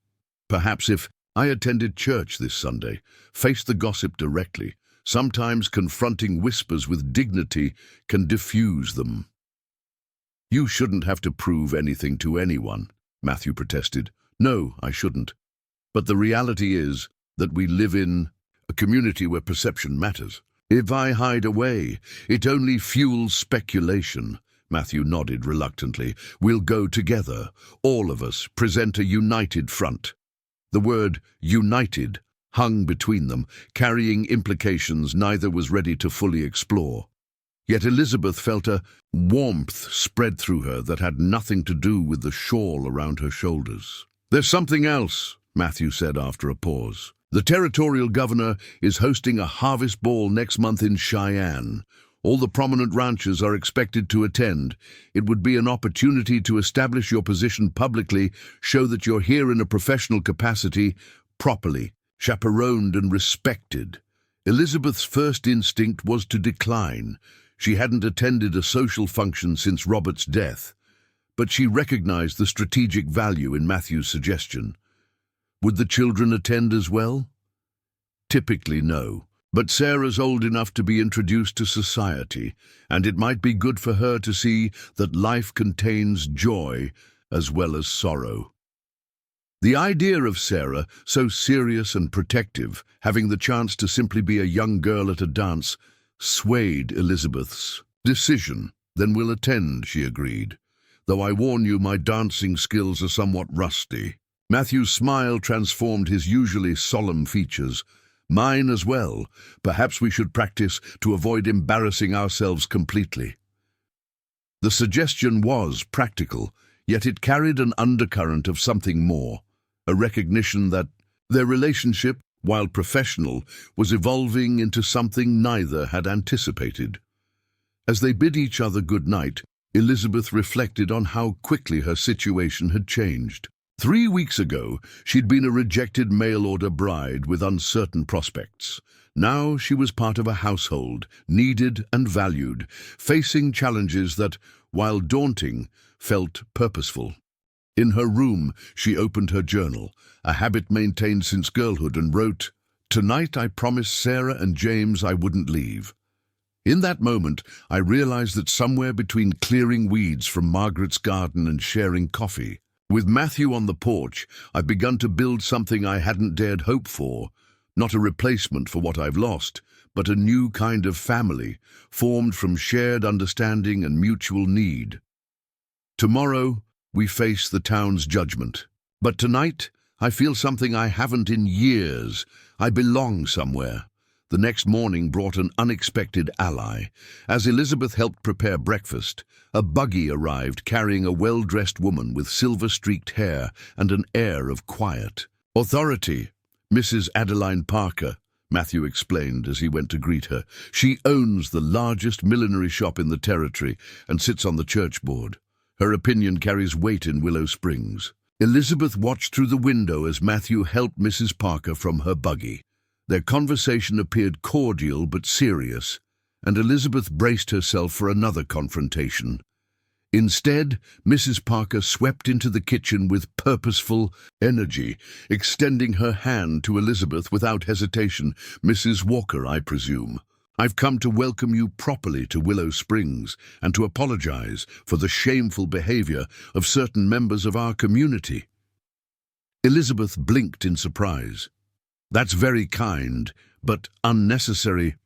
"Perhaps if I attended church this Sunday, faced the gossip directly. Sometimes confronting whispers with dignity can diffuse them." "You shouldn't have to prove anything to anyone," Matthew protested. "No, I shouldn't. But the reality is that we live in a community where perception matters. If I hide away, it only fuels speculation." Matthew nodded reluctantly. "We'll go together. All of us present a united front." The word united hung between them, carrying implications neither was ready to fully explore. Yet Elizabeth felt a warmth spread through her that had nothing to do with the shawl around her shoulders. "There's something else," Matthew said after a pause. "The territorial governor is hosting a harvest ball next month in Cheyenne. All the prominent ranchers are expected to attend. It would be an opportunity to establish your position publicly, show that you're here in a professional capacity, properly, chaperoned and respected." Elizabeth's first instinct was to decline. She hadn't attended a social function since Robert's death, but she recognized the strategic value in Matthew's suggestion. Would the children attend as well? Typically no, but Sarah's old enough to be introduced to society, and it might be good for her to see that life contains joy as well as sorrow. The idea of Sarah, so serious and protective, having the chance to simply be a young girl at a dance, swayed Elizabeth's decision. "Then we'll attend," she agreed. "Though I warn you, my dancing skills are somewhat rusty." Matthew's smile transformed his usually solemn features. "Mine as well. Perhaps we should practice to avoid embarrassing ourselves completely." The suggestion was practical, yet it carried an undercurrent of something more, a recognition that their relationship, while professional, was evolving into something neither had anticipated. As they bid each other good night, Elizabeth reflected on how quickly her situation had changed. 3 weeks ago, she'd been a rejected mail-order bride with uncertain prospects. Now she was part of a household, needed and valued, facing challenges that, while daunting, felt purposeful. In her room, she opened her journal, a habit maintained since girlhood, and wrote, "Tonight I promised Sarah and James I wouldn't leave." In that moment, I realized that somewhere between clearing weeds from Margaret's garden and sharing coffee, with Matthew on the porch, I've begun to build something I hadn't dared hope for. Not a replacement for what I've lost, but a new kind of family, formed from shared understanding and mutual need. Tomorrow, we face the town's judgment. But tonight, I feel something I haven't in years. I belong somewhere. The next morning brought an unexpected ally. As Elizabeth helped prepare breakfast, a buggy arrived carrying a well-dressed woman with silver-streaked hair and an air of quiet authority. Mrs. Adeline Parker, Matthew explained as he went to greet her. She owns the largest millinery shop in the territory and sits on the church board. Her opinion carries weight in Willow Springs. Elizabeth watched through the window as Matthew helped Mrs. Parker from her buggy. Their conversation appeared cordial but serious, and Elizabeth braced herself for another confrontation. Instead, Mrs. Parker swept into the kitchen with purposeful energy, extending her hand to Elizabeth without hesitation. "Mrs. Walker, I presume. I've come to welcome you properly to Willow Springs and to apologize for the shameful behavior of certain members of our community." Elizabeth blinked in surprise. "That's very kind, but unnecessary."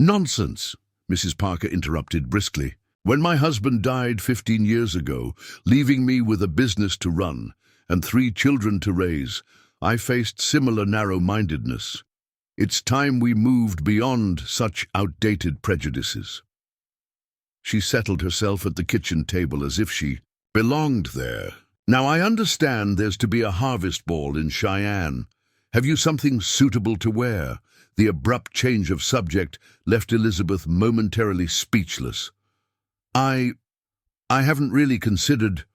"Nonsense," Mrs. Parker interrupted briskly. "When my husband died 15 years ago, leaving me with a business to run and 3 children to raise, I faced similar narrow-mindedness. It's time we moved beyond such outdated prejudices." She settled herself at the kitchen table as if she belonged there. "Now I understand there's to be a harvest ball in Cheyenne. Have you something suitable to wear?" The abrupt change of subject left Elizabeth momentarily speechless. I haven't really considered."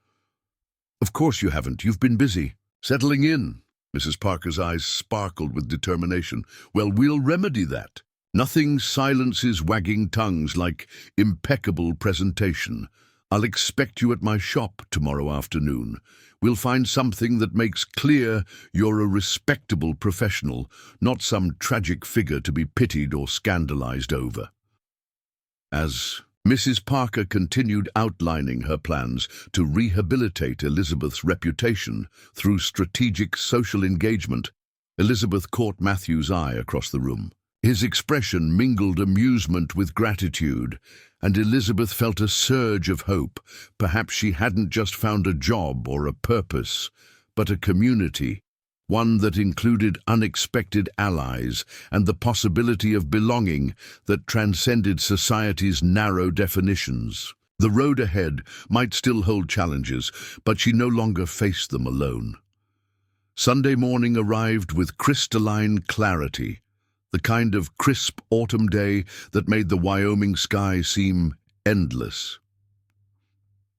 "Of course you haven't. You've been busy." "Settling in." Mrs. Parker's eyes sparkled with determination. "Well, we'll remedy that. Nothing silences wagging tongues like impeccable presentation. I'll expect you at my shop tomorrow afternoon. We'll find something that makes clear you're a respectable professional, not some tragic figure to be pitied or scandalized over." As Mrs. Parker continued outlining her plans to rehabilitate Elizabeth's reputation through strategic social engagement, Elizabeth caught Matthew's eye across the room. His expression mingled amusement with gratitude, and Elizabeth felt a surge of hope. Perhaps she hadn't just found a job or a purpose, but a community, one that included unexpected allies and the possibility of belonging that transcended society's narrow definitions. The road ahead might still hold challenges, but she no longer faced them alone. Sunday morning arrived with crystalline clarity, the kind of crisp autumn day that made the Wyoming sky seem endless.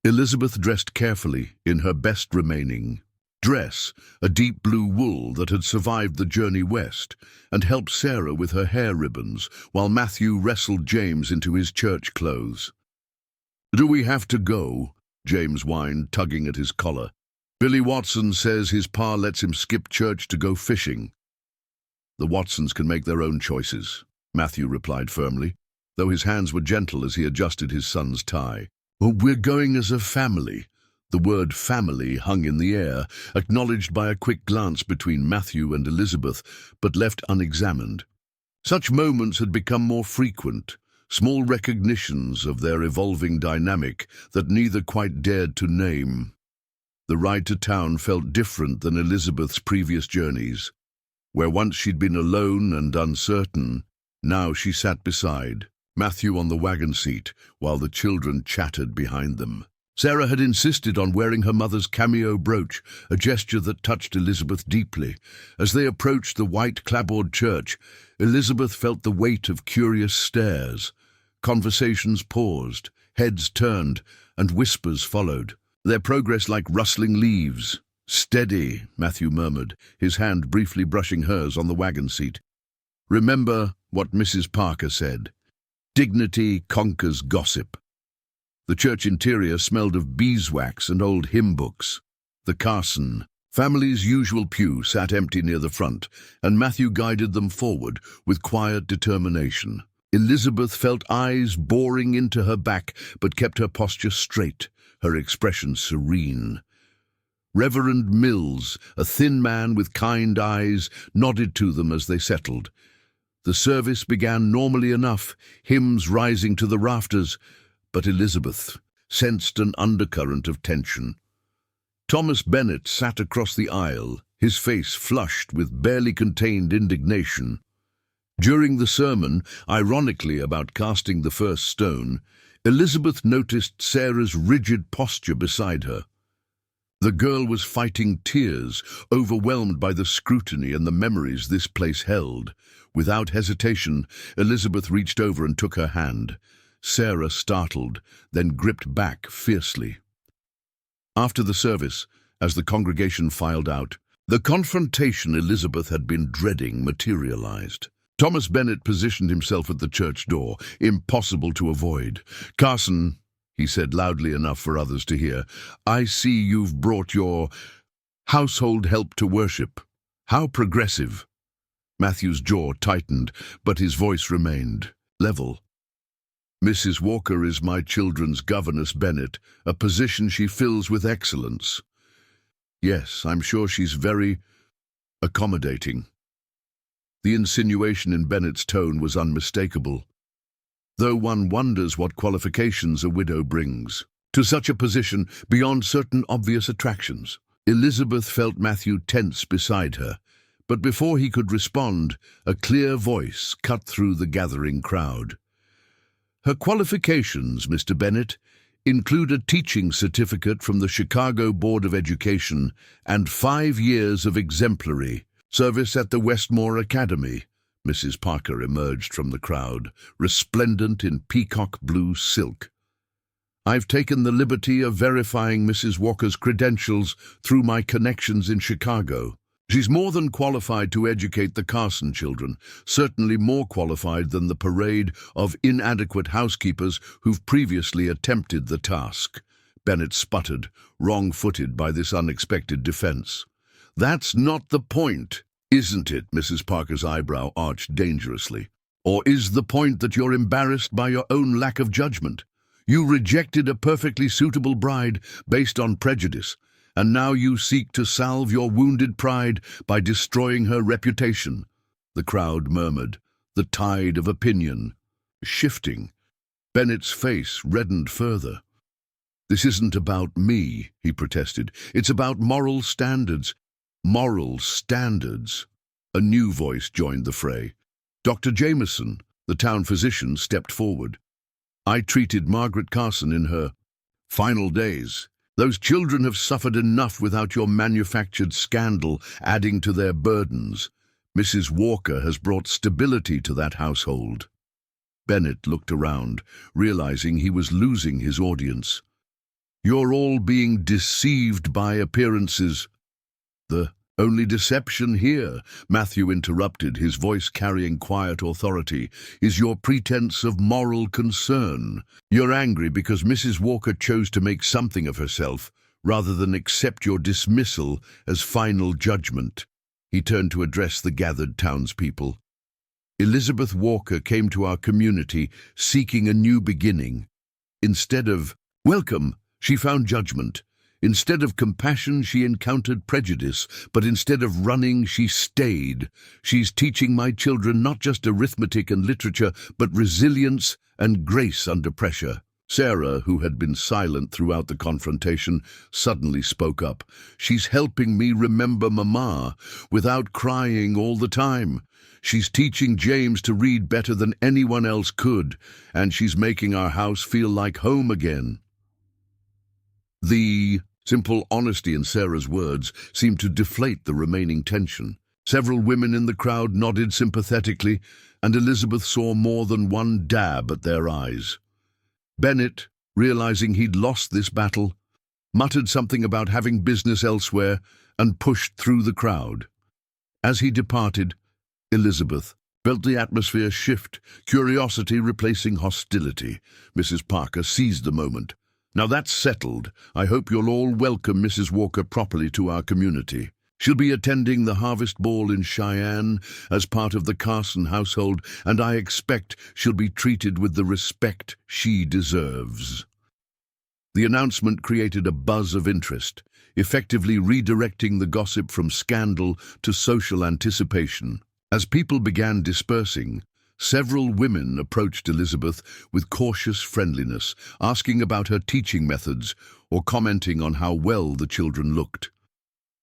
Elizabeth dressed carefully in her best remaining dress, a deep blue wool that had survived the journey west, and helped Sarah with her hair ribbons, while Matthew wrestled James into his church clothes. "Do we have to go?" James whined, tugging at his collar. "Billy Watson says his pa lets him skip church to go fishing." "The Watsons can make their own choices," Matthew replied firmly, though his hands were gentle as he adjusted his son's tie. "We're going as a family." The word family hung in the air, acknowledged by a quick glance between Matthew and Elizabeth, but left unexamined. Such moments had become more frequent, small recognitions of their evolving dynamic that neither quite dared to name. The ride to town felt different than Elizabeth's previous journeys. Where once she'd been alone and uncertain, now she sat beside Matthew on the wagon seat, while the children chattered behind them. Sarah had insisted on wearing her mother's cameo brooch, a gesture that touched Elizabeth deeply. As they approached the white clapboard church, Elizabeth felt the weight of curious stares. Conversations paused, heads turned, and whispers followed, their progress like rustling leaves. "Steady," Matthew murmured, his hand briefly brushing hers on the wagon seat. "Remember what Mrs. Parker said. Dignity conquers gossip." The church interior smelled of beeswax and old hymn books. The Carson family's usual pew sat empty near the front, and Matthew guided them forward with quiet determination. Elizabeth felt eyes boring into her back, but kept her posture straight, her expression serene. Reverend Mills, a thin man with kind eyes, nodded to them as they settled. The service began normally enough, hymns rising to the rafters, but Elizabeth sensed an undercurrent of tension. Thomas Bennet sat across the aisle, his face flushed with barely contained indignation. During the sermon, ironically about casting the first stone, Elizabeth noticed Sarah's rigid posture beside her. The girl was fighting tears, overwhelmed by the scrutiny and the memories this place held. Without hesitation, Elizabeth reached over and took her hand. Sarah startled, then gripped back fiercely. After the service, as the congregation filed out, the confrontation Elizabeth had been dreading materialized. Thomas Bennet positioned himself at the church door, impossible to avoid. "Carson," he said loudly enough for others to hear, "I see you've brought your household help to worship. How progressive." Matthew's jaw tightened, but his voice remained level. "Mrs. Walker is my children's governess, Bennet, a position she fills with excellence. Yes, I'm sure she's very accommodating." The insinuation in Bennet's tone was unmistakable, though one wonders what qualifications a widow brings to such a position beyond certain obvious attractions. Elizabeth felt Matthew tense beside her, but before he could respond, a clear voice cut through the gathering crowd. "Her qualifications, Mr. Bennet, include a teaching certificate from the Chicago Board of Education and 5 years of exemplary service at the Westmore Academy." Mrs. Parker emerged from the crowd, resplendent in peacock blue silk. "I've taken the liberty of verifying Mrs. Walker's credentials through my connections in Chicago. She's more than qualified to educate the Carson children, certainly more qualified than the parade of inadequate housekeepers who've previously attempted the task." Bennet sputtered, wrong-footed by this unexpected defense. "That's not the point, isn't it?" Mrs. Parker's eyebrow arched dangerously. "Or is the point that you're embarrassed by your own lack of judgment? You rejected a perfectly suitable bride based on prejudice, and now you seek to salve your wounded pride by destroying her reputation." The crowd murmured, the tide of opinion shifting. Bennet's face reddened further. "This isn't about me," he protested. "It's about moral standards." "Moral standards." A new voice joined the fray. Dr. Jameson, the town physician, stepped forward. "I treated Margaret Carson in her final days. Those children have suffered enough without your manufactured scandal adding to their burdens. Mrs. Walker has brought stability to that household." Bennet looked around, realizing he was losing his audience. "You're all being deceived by appearances." "The only deception here," Matthew interrupted, his voice carrying quiet authority, "is your pretense of moral concern. You're angry because Mrs. Walker chose to make something of herself, rather than accept your dismissal as final judgment." He turned to address the gathered townspeople. "Elizabeth Walker came to our community seeking a new beginning. Instead of welcome, she found judgment. Instead of compassion, she encountered prejudice, but instead of running, she stayed. She's teaching my children not just arithmetic and literature, but resilience and grace under pressure." Sarah, who had been silent throughout the confrontation, suddenly spoke up. "She's helping me remember Mama without crying all the time. She's teaching James to read better than anyone else could, and she's making our house feel like home again." The simple honesty in Sarah's words seemed to deflate the remaining tension. Several women in the crowd nodded sympathetically, and Elizabeth saw more than one dab at their eyes. Bennet, realizing he'd lost this battle, muttered something about having business elsewhere and pushed through the crowd. As he departed, Elizabeth felt the atmosphere shift, curiosity replacing hostility. Mrs. Parker seized the moment. "Now that's settled. I hope you'll all welcome Mrs. Walker properly to our community." She'll be attending the harvest ball in Cheyenne as part of the Carson household, and I expect she'll be treated with the respect she deserves." The announcement created a buzz of interest, effectively redirecting the gossip from scandal to social anticipation. As people began dispersing, several women approached Elizabeth with cautious friendliness, asking about her teaching methods or commenting on how well the children looked.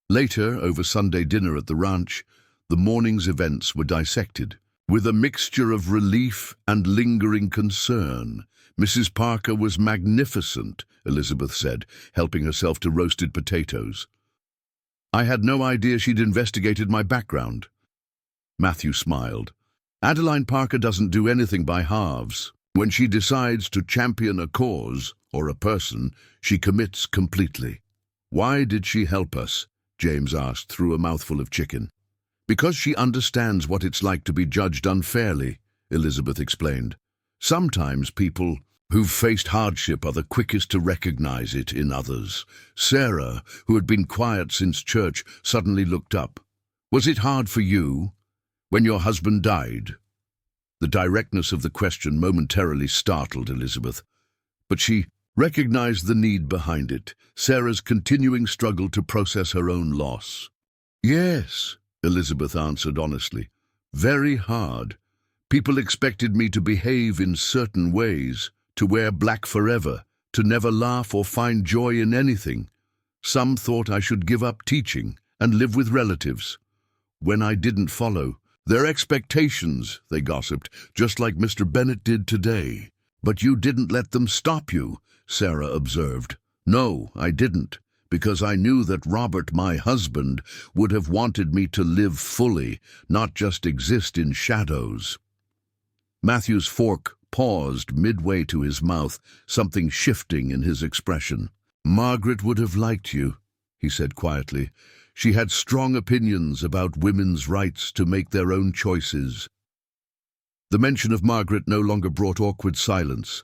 Later, over Sunday dinner at the ranch, the morning's events were dissected. With a mixture of relief and lingering concern, "Mrs. Parker was magnificent," Elizabeth said, helping herself to roasted potatoes. "I had no idea she'd investigated my background." Matthew smiled. "Adeline Parker doesn't do anything by halves. When she decides to champion a cause or a person, she commits completely." "Why did she help us?" James asked through a mouthful of chicken. "Because she understands what it's like to be judged unfairly," Elizabeth explained. "Sometimes people who've faced hardship are the quickest to recognize it in others." Sarah, who had been quiet since church, suddenly looked up. "Was it hard for you when your husband died?" The directness of the question momentarily startled Elizabeth, but she recognized the need behind it, Sarah's continuing struggle to process her own loss. "Yes," Elizabeth answered honestly. "Very hard. People expected me to behave in certain ways, to wear black forever, to never laugh or find joy in anything. Some thought I should give up teaching and live with relatives. When I didn't follow their expectations, they gossiped, just like Mr. Bennett did today." "But you didn't let them stop you," Sarah observed. "No, I didn't, because I knew that Robert, my husband, would have wanted me to live fully, not just exist in shadows." Matthew's fork paused midway to his mouth, something shifting in his expression. "Margaret would have liked you," he said quietly. "She had strong opinions about women's rights to make their own choices." The mention of Margaret no longer brought awkward silence.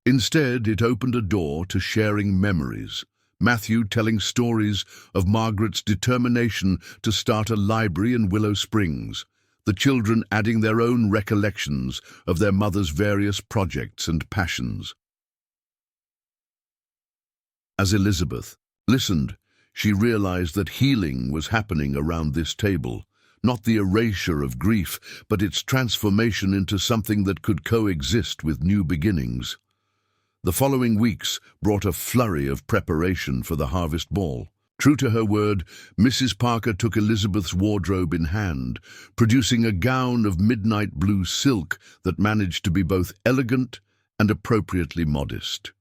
Instead, it opened a door to sharing memories. Matthew telling stories of Margaret's determination to start a library in Willow Springs, the children adding their own recollections of their mother's various projects and passions. As Elizabeth listened, she realized that healing was happening around this table, not the erasure of grief, but its transformation into something that could coexist with new beginnings. The following weeks brought a flurry of preparation for the harvest ball. True to her word, Mrs. Parker took Elizabeth's wardrobe in hand, producing a gown of midnight blue silk that managed to be both elegant and appropriately modest.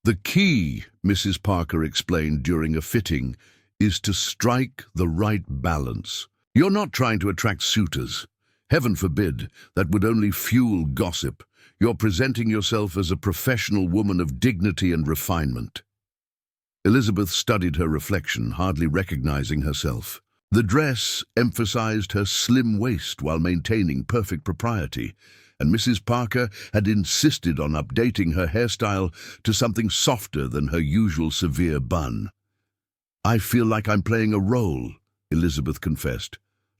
"The key," Mrs. Parker explained during a fitting, "is to strike the right balance. You're not trying to attract suitors. Heaven forbid, that would only fuel gossip. You're presenting yourself as a professional woman of dignity and refinement." Elizabeth studied her reflection, hardly recognizing herself. The dress emphasized her slim waist while maintaining perfect propriety, and Mrs. Parker had insisted on updating her hairstyle to something softer than her usual severe bun. "I feel like I'm playing a role," Elizabeth confessed.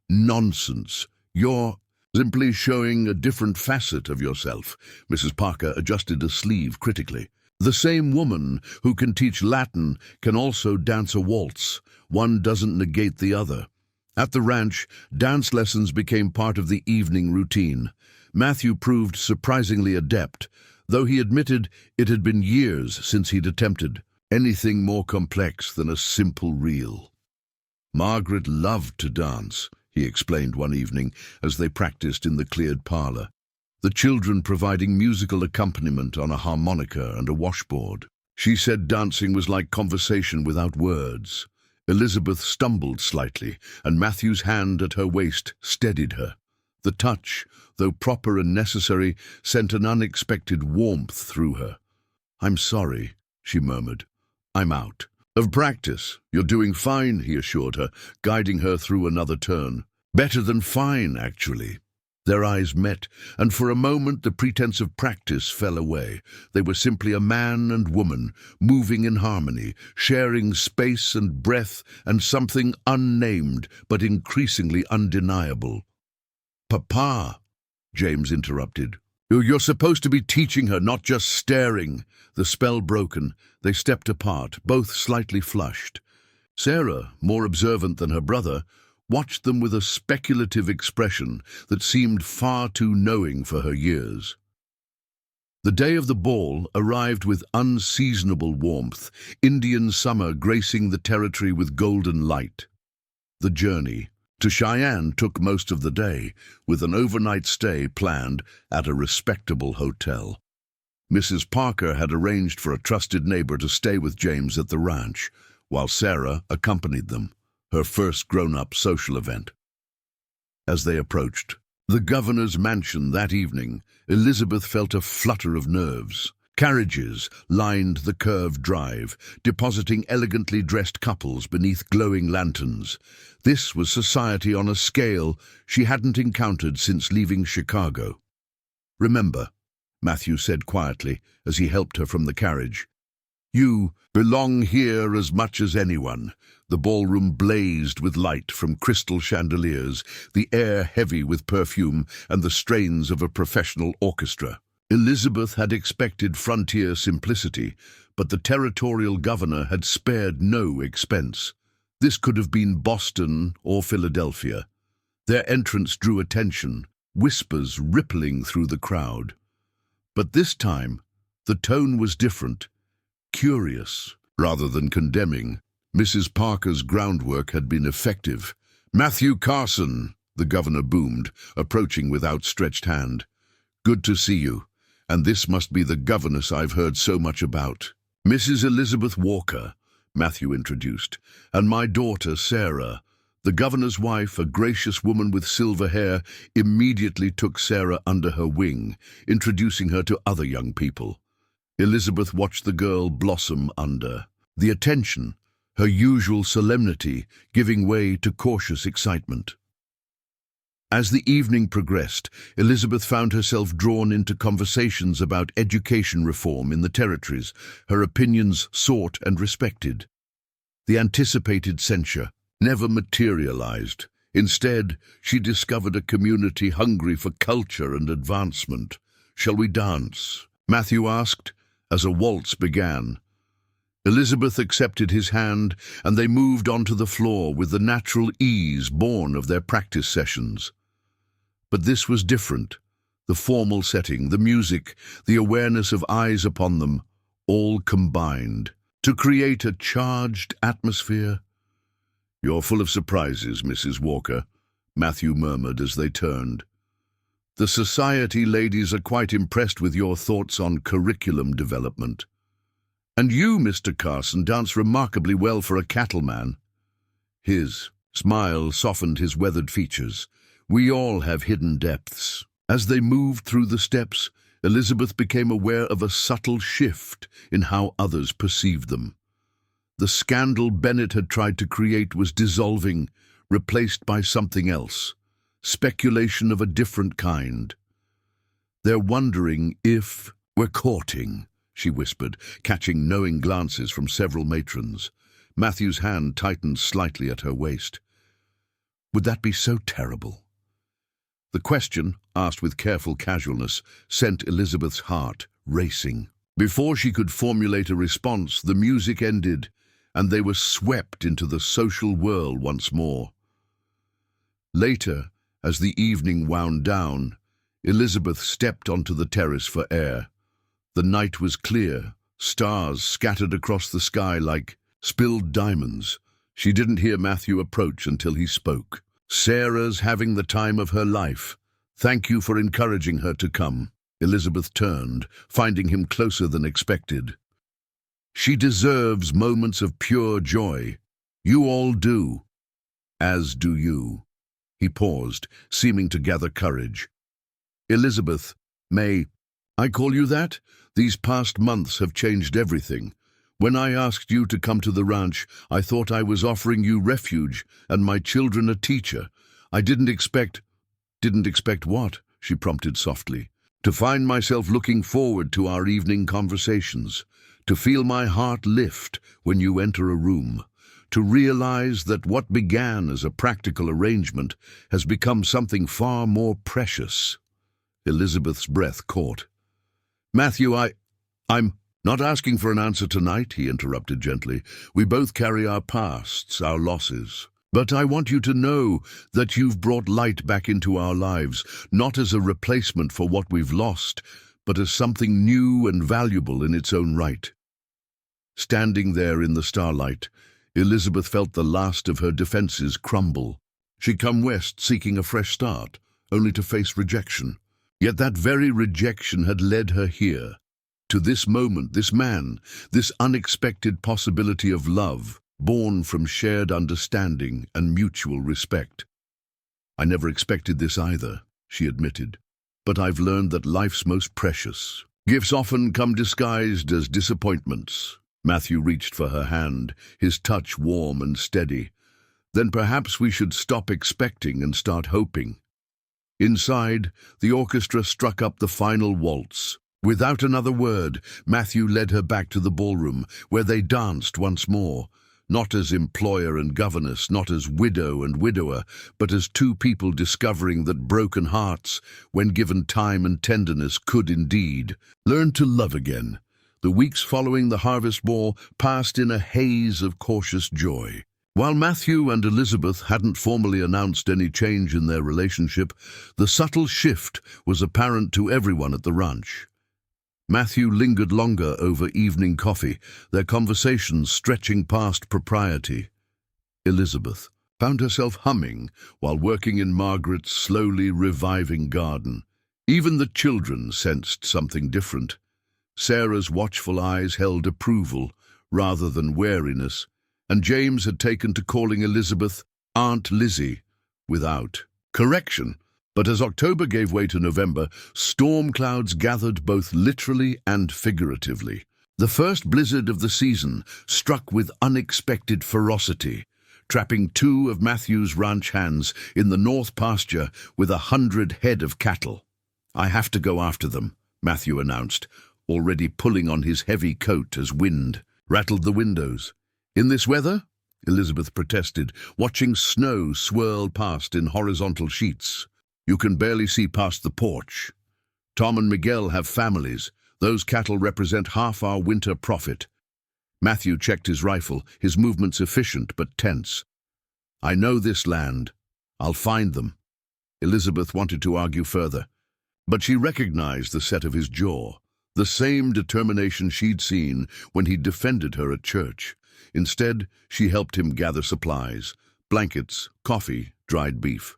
"Nonsense. You're simply showing a different facet of yourself." Mrs. Parker adjusted a sleeve critically. "The same woman who can teach Latin can also dance a waltz. One doesn't negate the other." At the ranch, dance lessons became part of the evening routine. Matthew proved surprisingly adept, though he admitted it had been years since he'd attempted anything more complex than a simple reel. "Margaret loved to dance," he explained one evening as they practiced in the cleared parlor, the children providing musical accompaniment on a harmonica and a washboard. "She said dancing was like conversation without words." Elizabeth stumbled slightly, and Matthew's hand at her waist steadied her. The touch, though proper and necessary, sent an unexpected warmth through her. "I'm sorry," she murmured. "I'm out of practice." "You're doing fine," he assured her, guiding her through another turn. "Better than fine, actually." Their eyes met, and for a moment the pretense of practice fell away. They were simply a man and woman, moving in harmony, sharing space and breath and something unnamed but increasingly undeniable. "Papa," James interrupted. "You're supposed to be teaching her, not just staring." The spell broken, they stepped apart, both slightly flushed. Sarah, more observant than her brother, watched them with a speculative expression that seemed far too knowing for her years. The day of the ball arrived with unseasonable warmth, Indian summer gracing the territory with golden light. The journey to Cheyenne took most of the day, with an overnight stay planned at a respectable hotel. Mrs. Parker had arranged for a trusted neighbor to stay with James at the ranch, while Sarah accompanied them, her first grown-up social event. As they approached the governor's mansion that evening, Elizabeth felt a flutter of nerves. Carriages lined the curved drive, depositing elegantly dressed couples beneath glowing lanterns. This was society on a scale she hadn't encountered since leaving Chicago. "Remember," Matthew said quietly as he helped her from the carriage, "you belong here as much as anyone." The ballroom blazed with light from crystal chandeliers, the air heavy with perfume and the strains of a professional orchestra. Elizabeth had expected frontier simplicity, but the territorial governor had spared no expense. This could have been Boston or Philadelphia. Their entrance drew attention, whispers rippling through the crowd. But this time, the tone was different, curious rather than condemning. Mrs. Parker's groundwork had been effective. "Matthew Carson," the governor boomed, approaching with outstretched hand. "Good to see you, and this must be the governess I've heard so much about." "Mrs. Elizabeth Walker," Matthew introduced, "and my daughter, Sarah." The governor's wife, a gracious woman with silver hair, immediately took Sarah under her wing, introducing her to other young people. Elizabeth watched the girl blossom under the attention, her usual solemnity giving way to cautious excitement. As the evening progressed, Elizabeth found herself drawn into conversations about education reform in the territories, her opinions sought and respected. The anticipated censure never materialized. Instead, she discovered a community hungry for culture and advancement. "Shall we dance?" Matthew asked, as a waltz began. Elizabeth accepted his hand, and they moved onto the floor with the natural ease born of their practice sessions. But this was different. The formal setting, the music, the awareness of eyes upon them, all combined to create a charged atmosphere. "You're full of surprises, Mrs. Walker," Matthew murmured as they turned. "The society ladies are quite impressed with your thoughts on curriculum development. And you, Mr. Carson, dance remarkably well for a cattleman." His smile softened his weathered features. "We all have hidden depths." As they moved through the steps, Elizabeth became aware of a subtle shift in how others perceived them. The scandal Bennett had tried to create was dissolving, replaced by something else, speculation of a different kind. "They're wondering if we're courting," she whispered, catching knowing glances from several matrons. Matthew's hand tightened slightly at her waist. Would that be so terrible? The question, asked with careful casualness, sent Elizabeth's heart racing. Before she could formulate a response, the music ended, and they were swept into the social whirl once more. Later, as the evening wound down, Elizabeth stepped onto the terrace for air. The night was clear, stars scattered across the sky like spilled diamonds. She didn't hear Matthew approach until he spoke. "Sarah's having the time of her life. Thank you for encouraging her to come." Elizabeth turned, finding him closer than expected. "She deserves moments of pure joy. You all do. As do you." He paused, seeming to gather courage. "Elizabeth, may I call you that? These past months have changed everything. When I asked you to come to the ranch, I thought I was offering you refuge and my children a teacher. I didn't expect—" Didn't expect what? She prompted softly. To find myself looking forward to our evening conversations, to feel my heart lift when you enter a room, to realize that what began as a practical arrangement has become something far more precious. Elizabeth's breath caught. Matthew, I'm not asking for an answer tonight, he interrupted gently. We both carry our pasts, our losses. But I want you to know that you've brought light back into our lives, not as a replacement for what we've lost, but as something new and valuable in its own right. Standing there in the starlight, Elizabeth felt the last of her defenses crumble. She'd come west seeking a fresh start, only to face rejection. Yet that very rejection had led her here, to this moment, this man, this unexpected possibility of love, born from shared understanding and mutual respect. I never expected this either, she admitted, but I've learned that life's most precious gifts often come disguised as disappointments. Matthew reached for her hand, his touch warm and steady. Then perhaps we should stop expecting and start hoping. Inside, the orchestra struck up the final waltz. Without another word, Matthew led her back to the ballroom, where they danced once more, not as employer and governess, not as widow and widower, but as two people discovering that broken hearts, when given time and tenderness, could indeed learn to love again. The weeks following the harvest ball passed in a haze of cautious joy. While Matthew and Elizabeth hadn't formally announced any change in their relationship, the subtle shift was apparent to everyone at the ranch. Matthew lingered longer over evening coffee, their conversations stretching past propriety. Elizabeth found herself humming while working in Margaret's slowly reviving garden. Even the children sensed something different. Sarah's watchful eyes held approval rather than wariness, and James had taken to calling Elizabeth Aunt Lizzie without correction. But as October gave way to November, storm clouds gathered both literally and figuratively. The first blizzard of the season struck with unexpected ferocity, trapping 2 of Matthew's ranch hands in the north pasture with 100 head of cattle. I have to go after them, Matthew announced, already pulling on his heavy coat as wind rattled the windows. In this weather? Elizabeth protested, watching snow swirl past in horizontal sheets. You can barely see past the porch. Tom and Miguel have families. Those cattle represent half our winter profit. Matthew checked his rifle, his movements efficient but tense. I know this land. I'll find them. Elizabeth wanted to argue further, but she recognized the set of his jaw, the same determination she'd seen when he defended her at church. Instead, she helped him gather supplies, blankets, coffee, dried beef.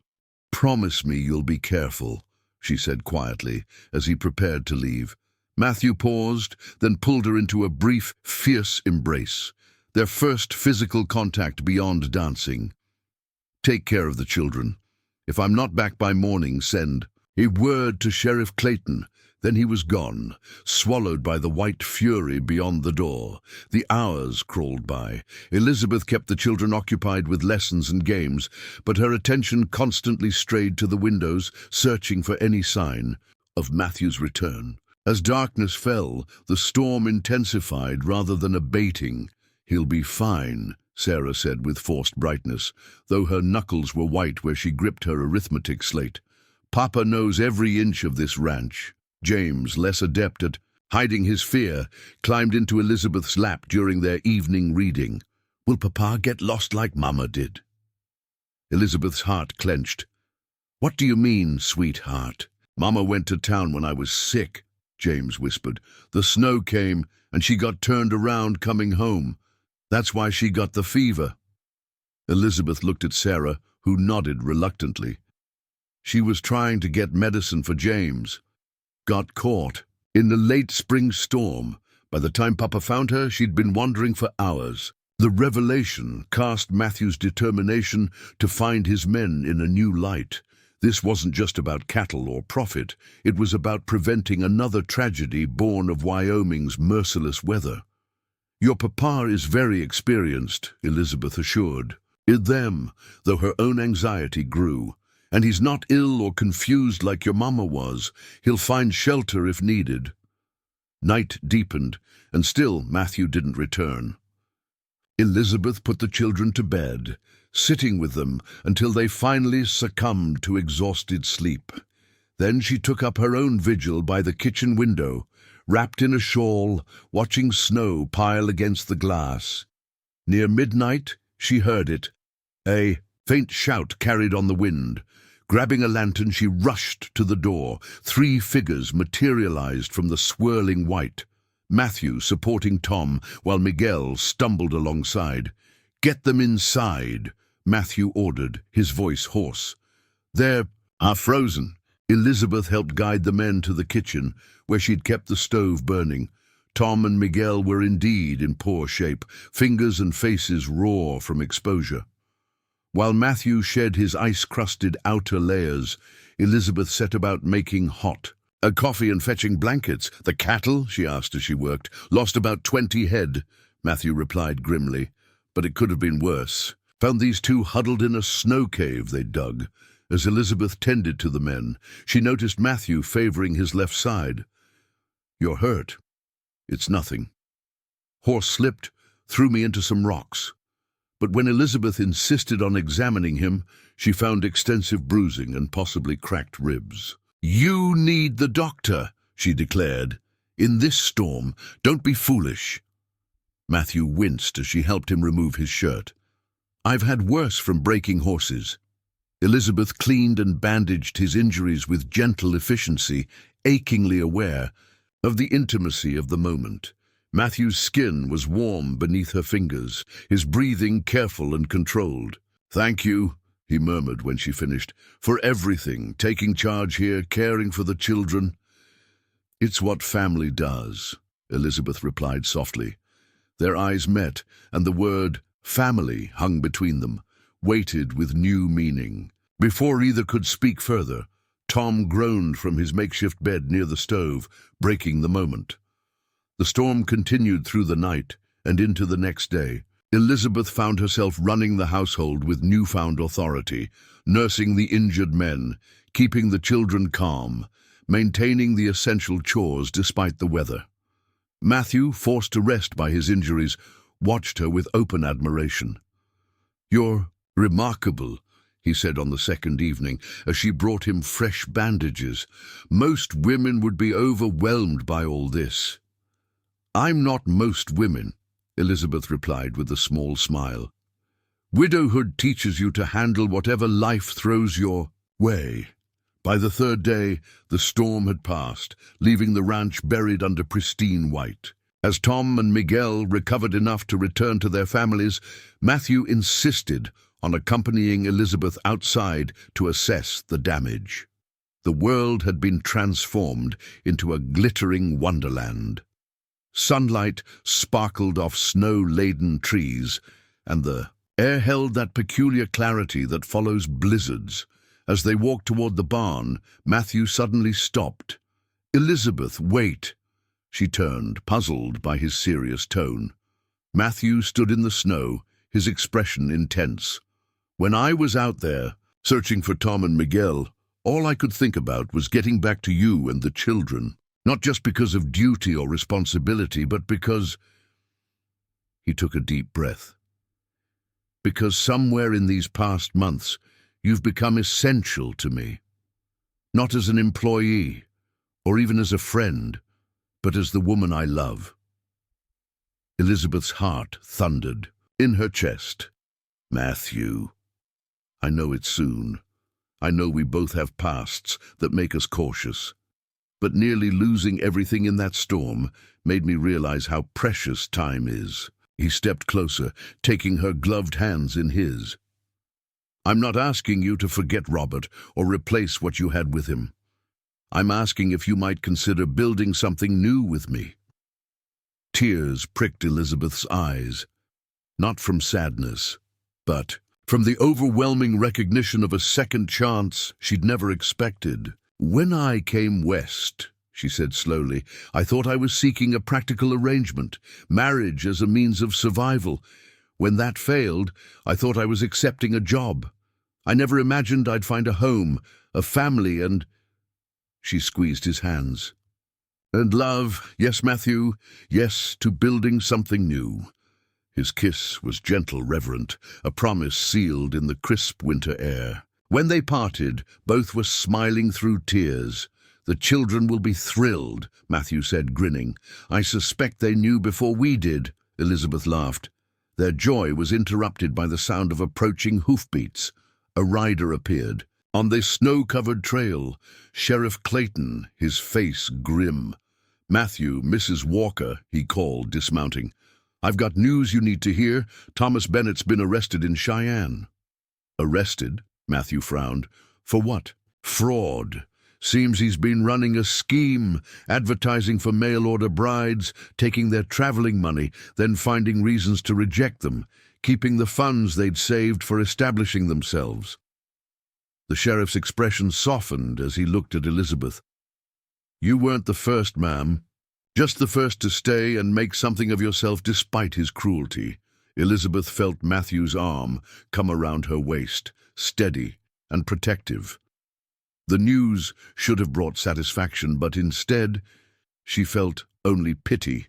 Promise me you'll be careful, she said quietly as he prepared to leave. Matthew paused, then pulled her into a brief, fierce embrace, their first physical contact beyond dancing. Take care of the children. If I'm not back by morning, send a word to Sheriff Clayton. Then he was gone, swallowed by the white fury beyond the door. The hours crawled by. Elizabeth kept the children occupied with lessons and games, but her attention constantly strayed to the windows, searching for any sign of Matthew's return. As darkness fell, the storm intensified rather than abating. He'll be fine, Sarah said with forced brightness, though her knuckles were white where she gripped her arithmetic slate. Papa knows every inch of this ranch. James, less adept at hiding his fear, climbed into Elizabeth's lap during their evening reading. Will Papa get lost like Mama did? Elizabeth's heart clenched. What do you mean, sweetheart? Mama went to town when I was sick, James whispered. The snow came, and she got turned around coming home. That's why she got the fever. Elizabeth looked at Sarah, who nodded reluctantly. She was trying to get medicine for James. Got caught in the late spring storm. By the time Papa found her, she'd been wandering for hours. The revelation cast Matthew's determination to find his men in a new light. This wasn't just about cattle or profit. It was about preventing another tragedy born of Wyoming's merciless weather. Your papa is very experienced, Elizabeth assured. In them, though her own anxiety grew. And he's not ill or confused like your mama was. He'll find shelter if needed." Night deepened, and still Matthew didn't return. Elizabeth put the children to bed, sitting with them until they finally succumbed to exhausted sleep. Then she took up her own vigil by the kitchen window, wrapped in a shawl, watching snow pile against the glass. Near midnight, she heard it, a faint shout carried on the wind. Grabbing a lantern, she rushed to the door. 3 figures materialized from the swirling white. Matthew supporting Tom, while Miguel stumbled alongside. "Get them inside," Matthew ordered, his voice hoarse. "They're frozen." Elizabeth helped guide the men to the kitchen, where she'd kept the stove burning. Tom and Miguel were indeed in poor shape, fingers and faces raw from exposure. While Matthew shed his ice-crusted outer layers, Elizabeth set about making hot. "A coffee and fetching blankets. The cattle?" she asked as she worked. "Lost about 20 head, Matthew replied grimly. "But it could have been worse. Found these 2 huddled in a snow cave they'd dug." As Elizabeth tended to the men, she noticed Matthew favoring his left side. "You're hurt." "It's nothing. Horse slipped, threw me into some rocks." But when Elizabeth insisted on examining him, she found extensive bruising and possibly cracked ribs. "You need the doctor," she declared. "In this storm, don't be foolish." Matthew winced as she helped him remove his shirt. "I've had worse from breaking horses." Elizabeth cleaned and bandaged his injuries with gentle efficiency, achingly aware of the intimacy of the moment. Matthew's skin was warm beneath her fingers, his breathing careful and controlled. "Thank you," he murmured when she finished, "for everything, taking charge here, caring for the children." "It's what family does," Elizabeth replied softly. Their eyes met, and the word family hung between them, weighted with new meaning. Before either could speak further, Tom groaned from his makeshift bed near the stove, breaking the moment. The storm continued through the night and into the next day. Elizabeth found herself running the household with newfound authority, nursing the injured men, keeping the children calm, maintaining the essential chores despite the weather. Matthew, forced to rest by his injuries, watched her with open admiration. "You're remarkable," he said on the second evening, as she brought him fresh bandages. "Most women would be overwhelmed by all this." "I'm not most women," Elizabeth replied with a small smile. "Widowhood teaches you to handle whatever life throws your way." By the 3rd day, the storm had passed, leaving the ranch buried under pristine white. As Tom and Miguel recovered enough to return to their families, Matthew insisted on accompanying Elizabeth outside to assess the damage. The world had been transformed into a glittering wonderland. Sunlight sparkled off snow-laden trees, and the air held that peculiar clarity that follows blizzards. As they walked toward the barn, Matthew suddenly stopped. "Elizabeth, wait!" She turned, puzzled by his serious tone. Matthew stood in the snow, his expression intense. "When I was out there, searching for Tom and Miguel, all I could think about was getting back to you and the children. Not just because of duty or responsibility, but because—" He took a deep breath. "Because somewhere in these past months, you've become essential to me. Not as an employee, or even as a friend, but as the woman I love." Elizabeth's heart thundered in her chest. "Matthew, I know it's soon. I know we both have pasts that make us cautious. But nearly losing everything in that storm made me realize how precious time is." He stepped closer, taking her gloved hands in his. "I'm not asking you to forget Robert or replace what you had with him. I'm asking if you might consider building something new with me." Tears pricked Elizabeth's eyes, not from sadness, but from the overwhelming recognition of a second chance she'd never expected. "When I came west," she said slowly, "I thought I was seeking a practical arrangement, marriage as a means of survival. When that failed, I thought I was accepting a job. I never imagined I'd find a home, a family, and—" She squeezed his hands. "And love, yes, Matthew, yes, to building something new." His kiss was gentle, reverent, a promise sealed in the crisp winter air. When they parted, both were smiling through tears. "The children will be thrilled," Matthew said, grinning. "I suspect they knew before we did," Elizabeth laughed. Their joy was interrupted by the sound of approaching hoofbeats. A rider appeared. On the snow-covered trail, Sheriff Clayton, his face grim. "Matthew, Mrs. Walker," he called, dismounting. "I've got news you need to hear. Thomas Bennett's been arrested in Cheyenne." "Arrested?" Matthew frowned. "For what?" "Fraud. Seems he's been running a scheme, advertising for mail-order brides, taking their traveling money, then finding reasons to reject them, keeping the funds they'd saved for establishing themselves." The sheriff's expression softened as he looked at Elizabeth. "You weren't the first, ma'am. Just the first to stay and make something of yourself despite his cruelty." Elizabeth felt Matthew's arm come around her waist, steady and protective. The news should have brought satisfaction, but instead she felt only pity.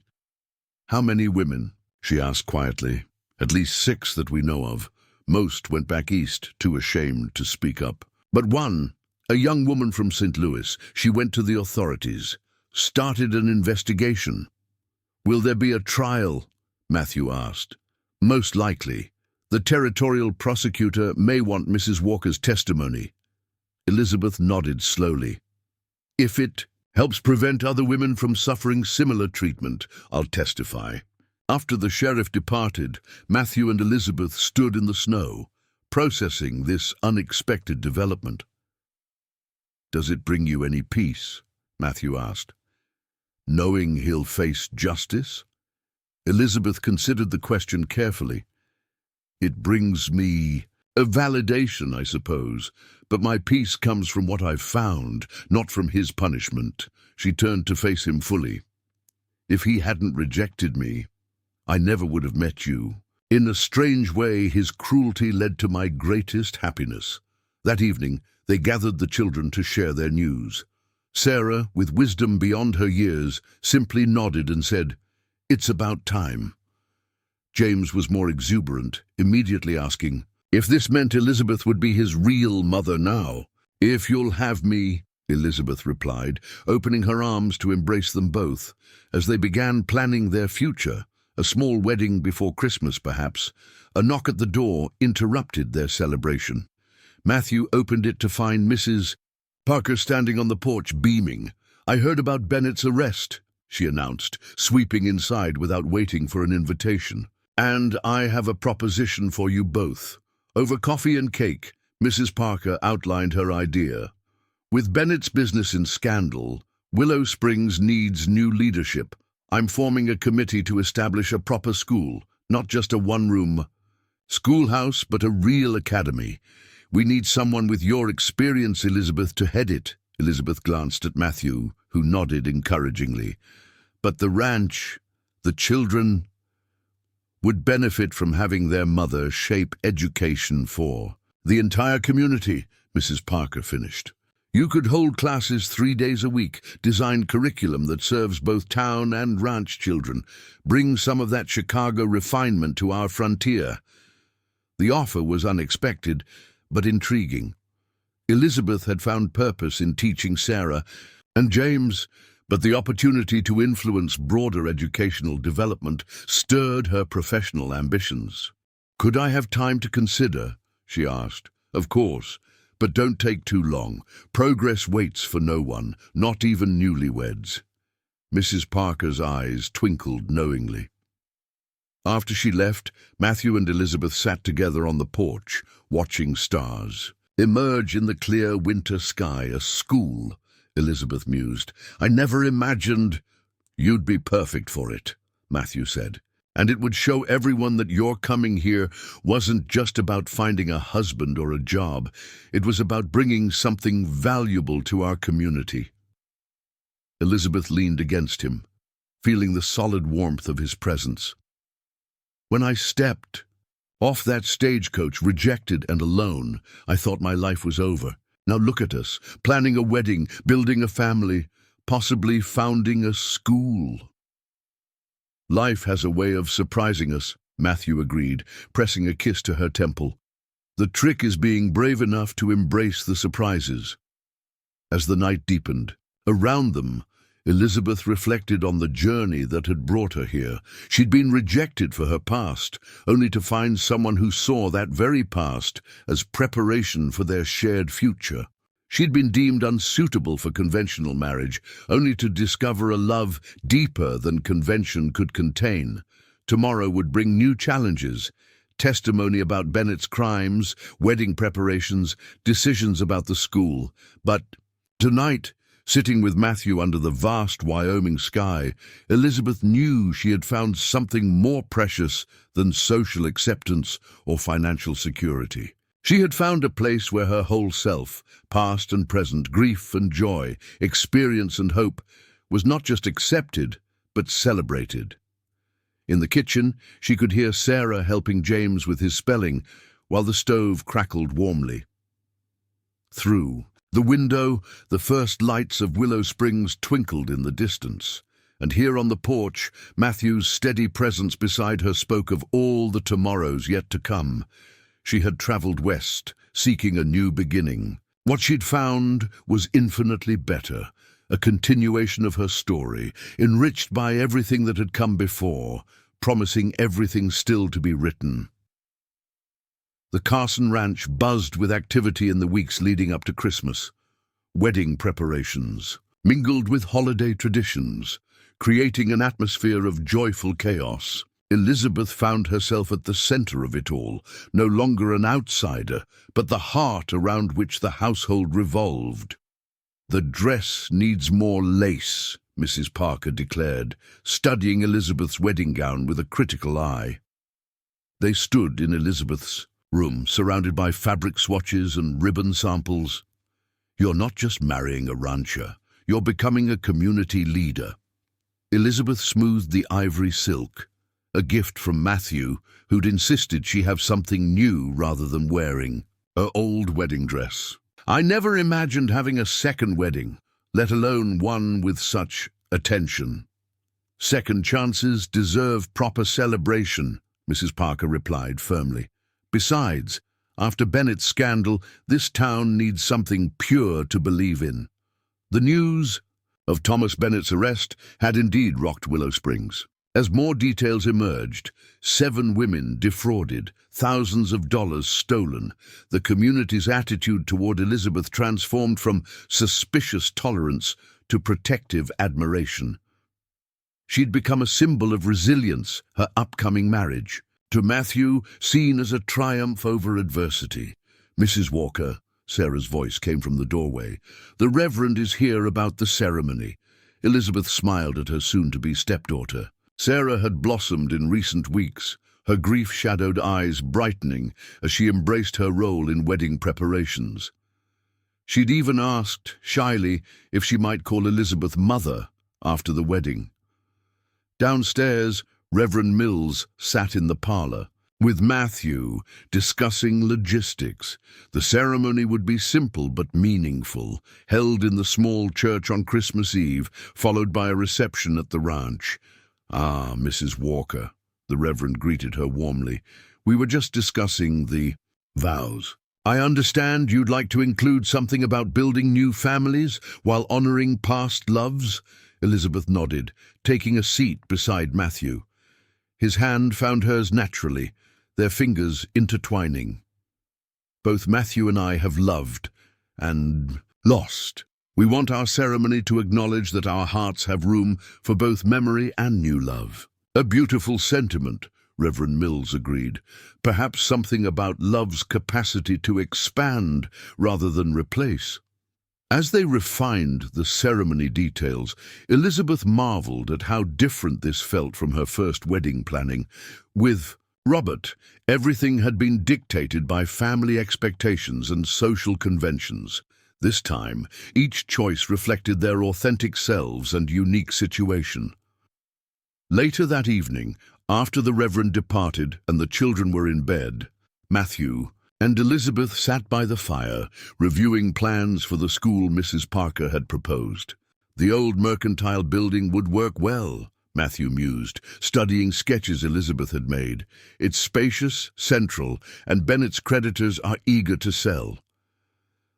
"How many women?" she asked quietly. "At least 6 that we know of. Most went back east, too ashamed to speak up. But one, a young woman from St. Louis, she went to the authorities, started an investigation." "Will there be a trial?" Matthew asked. "Most likely. The territorial prosecutor may want Mrs. Walker's testimony." Elizabeth nodded slowly. "If it helps prevent other women from suffering similar treatment, I'll testify." After the sheriff departed, Matthew and Elizabeth stood in the snow, processing this unexpected development. "Does it bring you any peace?" Matthew asked. "Knowing he'll face justice?" Elizabeth considered the question carefully. "It brings me a validation, I suppose, but my peace comes from what I've found, not from his punishment." She turned to face him fully. "If he hadn't rejected me, I never would have met you. In a strange way, his cruelty led to my greatest happiness." That evening, they gathered the children to share their news. Sarah, with wisdom beyond her years, simply nodded and said, "It's about time." James was more exuberant, immediately asking if this meant Elizabeth would be his real mother now. "If you'll have me," Elizabeth replied, opening her arms to embrace them both. As they began planning their future, a small wedding before Christmas perhaps, a knock at the door interrupted their celebration. Matthew opened it to find Mrs. Parker standing on the porch, beaming. "I heard about Bennett's arrest," she announced, sweeping inside without waiting for an invitation. "And I have a proposition for you both." Over coffee and cake, Mrs. Parker outlined her idea. "With Bennett's business in scandal, Willow Springs needs new leadership. I'm forming a committee to establish a proper school, not just a one-room schoolhouse, but a real academy. We need someone with your experience, Elizabeth, to head it." Elizabeth glanced at Matthew, who nodded encouragingly. "But the ranch, the children, would benefit from having their mother shape education for the entire community," Mrs. Parker finished. "You could hold classes 3 days a week, design curriculum that serves both town and ranch children, bring some of that Chicago refinement to our frontier." The offer was unexpected, but intriguing. Elizabeth had found purpose in teaching Sarah and James, but the opportunity to influence broader educational development stirred her professional ambitions. "Could I have time to consider?" she asked. "Of course, but don't take too long. Progress waits for no one, not even newlyweds." Mrs. Parker's eyes twinkled knowingly. After she left, Matthew and Elizabeth sat together on the porch, watching stars emerge in the clear winter sky. "A school," Elizabeth mused. "I never imagined—" "You'd be perfect for it," Matthew said. "And it would show everyone that your coming here wasn't just about finding a husband or a job. It was about bringing something valuable to our community." Elizabeth leaned against him, feeling the solid warmth of his presence. "When I stepped Off that stagecoach, rejected and alone, I thought my life was over. Now look at us, planning a wedding, building a family, possibly founding a school. Life has a way of surprising us, Matthew agreed, pressing a kiss to her temple. The trick is being brave enough to embrace the surprises. As the night deepened, around them, Elizabeth reflected on the journey that had brought her here. She'd been rejected for her past, only to find someone who saw that very past as preparation for their shared future. She'd been deemed unsuitable for conventional marriage, only to discover a love deeper than convention could contain. Tomorrow would bring new challenges, testimony about Bennett's crimes, wedding preparations, decisions about the school. But tonight, sitting with Matthew under the vast Wyoming sky, Elizabeth knew she had found something more precious than social acceptance or financial security. She had found a place where her whole self, past and present, grief and joy, experience and hope, was not just accepted, but celebrated. In the kitchen, she could hear Sarah helping James with his spelling, while the stove crackled warmly. Through the window, the first lights of Willow Springs twinkled in the distance, and here on the porch, Matthew's steady presence beside her spoke of all the tomorrows yet to come. She had traveled west, seeking a new beginning. What she'd found was infinitely better, a continuation of her story, enriched by everything that had come before, promising everything still to be written. The Carson Ranch buzzed with activity in the weeks leading up to Christmas. Wedding preparations mingled with holiday traditions, creating an atmosphere of joyful chaos. Elizabeth found herself at the center of it all, no longer an outsider, but the heart around which the household revolved. "The dress needs more lace," Mrs. Parker declared, studying Elizabeth's wedding gown with a critical eye. They stood in Elizabeth's room, surrounded by fabric swatches and ribbon samples. "You're not just marrying a rancher, you're becoming a community leader." Elizabeth smoothed the ivory silk, a gift from Matthew, who'd insisted she have something new rather than wearing her old wedding dress. "I never imagined having a second wedding, let alone one with such attention." "Second chances deserve proper celebration," Mrs. Parker replied firmly. "Besides, after Bennett's scandal, this town needs something pure to believe in." The news of Thomas Bennett's arrest had indeed rocked Willow Springs. As more details emerged, 7 women defrauded, thousands of dollars stolen, the community's attitude toward Elizabeth transformed from suspicious tolerance to protective admiration. She'd become a symbol of resilience, her upcoming marriage. To Matthew, seen as a triumph over adversity. "Mrs. Walker," Sarah's voice came from the doorway, "the Reverend is here about the ceremony." Elizabeth smiled at her soon-to-be stepdaughter. Sarah had blossomed in recent weeks, her grief-shadowed eyes brightening as she embraced her role in wedding preparations. She'd even asked, shyly, if she might call Elizabeth Mother after the wedding. Downstairs, Reverend Mills sat in the parlor, with Matthew discussing logistics. The ceremony would be simple but meaningful, held in the small church on Christmas Eve, followed by a reception at the ranch. "Ah, Mrs. Walker," the Reverend greeted her warmly. "We were just discussing the vows. I understand you'd like to include something about building new families while honoring past loves?" Elizabeth nodded, taking a seat beside Matthew. His hand found hers naturally, their fingers intertwining. "Both Matthew and I have loved and lost. We want our ceremony to acknowledge that our hearts have room for both memory and new love." "A beautiful sentiment," Reverend Mills agreed. "Perhaps something about love's capacity to expand rather than replace." As they refined the ceremony details, Elizabeth marveled at how different this felt from her first wedding planning. With Robert, everything had been dictated by family expectations and social conventions. This time, each choice reflected their authentic selves and unique situation. Later that evening, After the Reverend departed and the children were in bed, Matthew and Elizabeth sat by the fire, reviewing plans for the school Mrs. Parker had proposed. The old mercantile building would work well, Matthew mused, studying sketches Elizabeth had made. It's spacious, central, and Bennett's creditors are eager to sell.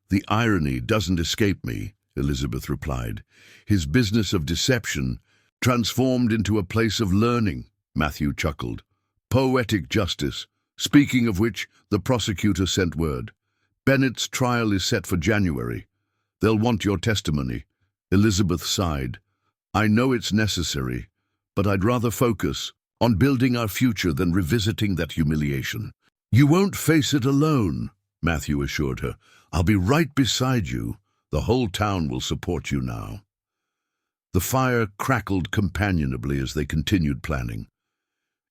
The irony doesn't escape me, Elizabeth replied. His business of deception transformed into a place of learning, Matthew chuckled. Poetic justice. Speaking of which, the prosecutor sent word. Bennett's trial is set for January. They'll want your testimony. Elizabeth sighed. I know it's necessary, but I'd rather focus on building our future than revisiting that humiliation. You won't face it alone, Matthew assured her. I'll be right beside you. The whole town will support you now. The fire crackled companionably as they continued planning.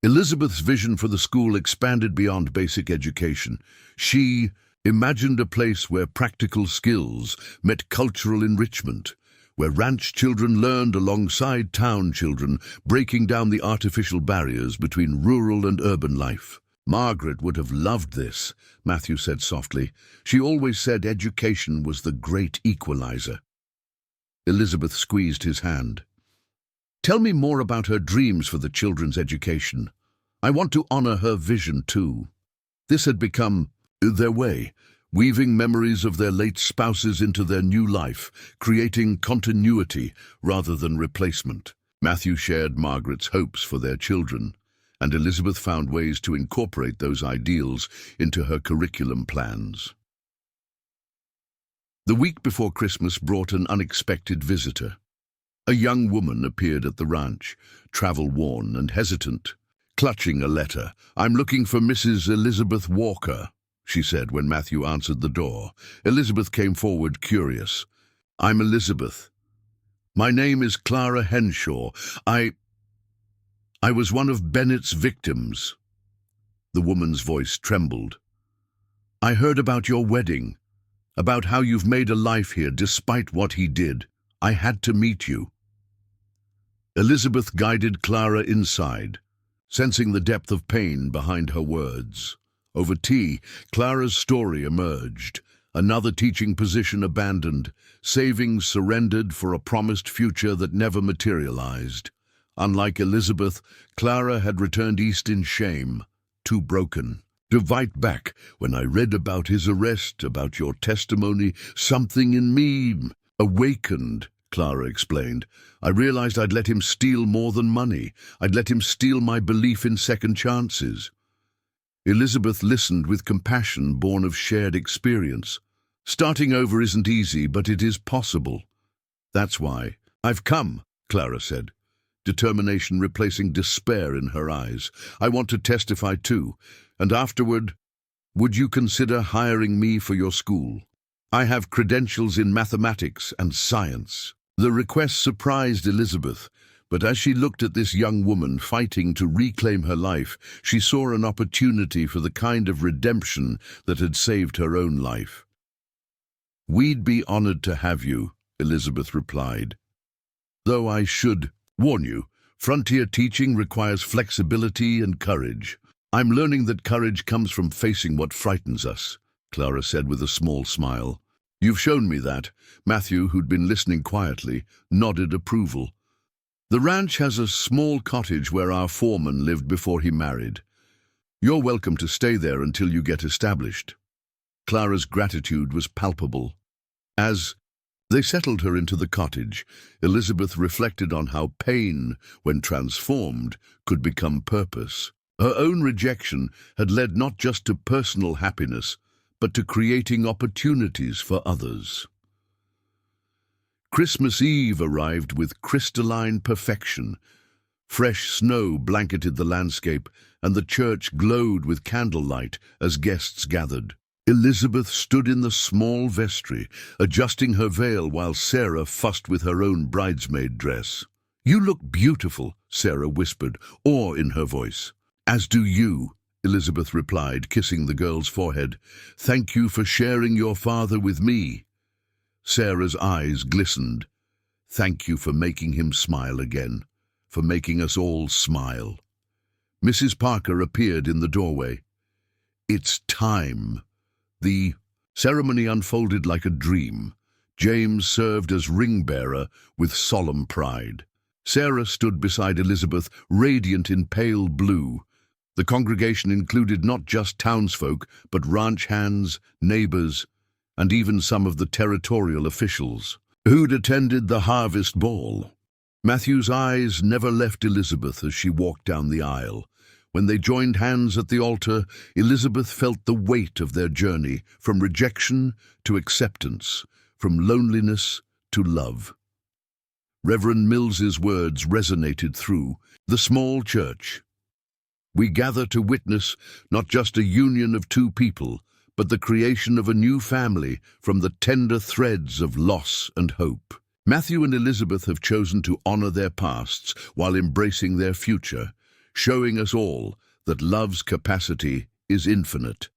Elizabeth's vision for the school expanded beyond basic education. She imagined a place where practical skills met cultural enrichment, where ranch children learned alongside town children, breaking down the artificial barriers between rural and urban life. Margaret would have loved this, Matthew said softly. She always said education was the great equalizer. Elizabeth squeezed his hand. Tell me more about her dreams for the children's education. I want to honor her vision too. This had become their way, weaving memories of their late spouses into their new life, creating continuity rather than replacement. Matthew shared Margaret's hopes for their children, and Elizabeth found ways to incorporate those ideals into her curriculum plans. The week before Christmas brought an unexpected visitor. A young woman appeared at the ranch, travel-worn and hesitant, clutching a letter. I'm looking for Mrs. Elizabeth Walker, she said when Matthew answered the door. Elizabeth came forward, curious. I'm Elizabeth. My name is Clara Henshaw. I was one of Bennett's victims. The woman's voice trembled. I heard about your wedding, about how you've made a life here despite what he did. I had to meet you. Elizabeth guided Clara inside, sensing the depth of pain behind her words. Over tea, Clara's story emerged. Another teaching position abandoned, savings surrendered for a promised future that never materialized. Unlike Elizabeth, Clara had returned east in shame, too broken to fight back. When I read about his arrest, about your testimony, something in me awakened, Clara explained. I realized I'd let him steal more than money. I'd let him steal my belief in second chances. Elizabeth listened with compassion born of shared experience. Starting over isn't easy, but it is possible. That's why I've come, Clara said, determination replacing despair in her eyes. I want to testify too, and afterward, would you consider hiring me for your school? I have credentials in mathematics and science. The request surprised Elizabeth, but as she looked at this young woman fighting to reclaim her life, she saw an opportunity for the kind of redemption that had saved her own life. We'd be honored to have you, Elizabeth replied. Though I should warn you, frontier teaching requires flexibility and courage. I'm learning that courage comes from facing what frightens us, Clara said with a small smile. You've shown me that. Matthew, who'd been listening quietly, nodded approval. The ranch has a small cottage where our foreman lived before he married. You're welcome to stay there until you get established. Clara's gratitude was palpable. As they settled her into the cottage, Elizabeth reflected on how pain, when transformed, could become purpose. Her own rejection had led not just to personal happiness, but to creating opportunities for others. Christmas Eve arrived with crystalline perfection. Fresh snow blanketed the landscape, and the church glowed with candlelight as guests gathered. Elizabeth stood in the small vestry, adjusting her veil while Sarah fussed with her own bridesmaid dress. You look beautiful, Sarah whispered, awe in her voice. As do you, Elizabeth replied, kissing the girl's forehead. Thank you for sharing your father with me. Sarah's eyes glistened. Thank you for making him smile again, for making us all smile. Mrs. Parker appeared in the doorway. "It's time." The ceremony unfolded like a dream. James served as ring-bearer with solemn pride. Sarah stood beside Elizabeth, radiant in pale blue. The congregation included not just townsfolk, but ranch hands, neighbors, and even some of the territorial officials who'd attended the harvest ball. Matthew's eyes never left Elizabeth as she walked down the aisle. When they joined hands at the altar, Elizabeth felt the weight of their journey, from rejection to acceptance, from loneliness to love. Reverend Mills's words resonated through the small church. "We gather to witness not just a union of two people, but the creation of a new family from the tender threads of loss and hope." Matthew and Elizabeth have chosen to honor their pasts while embracing their future, showing us all that love's capacity is infinite.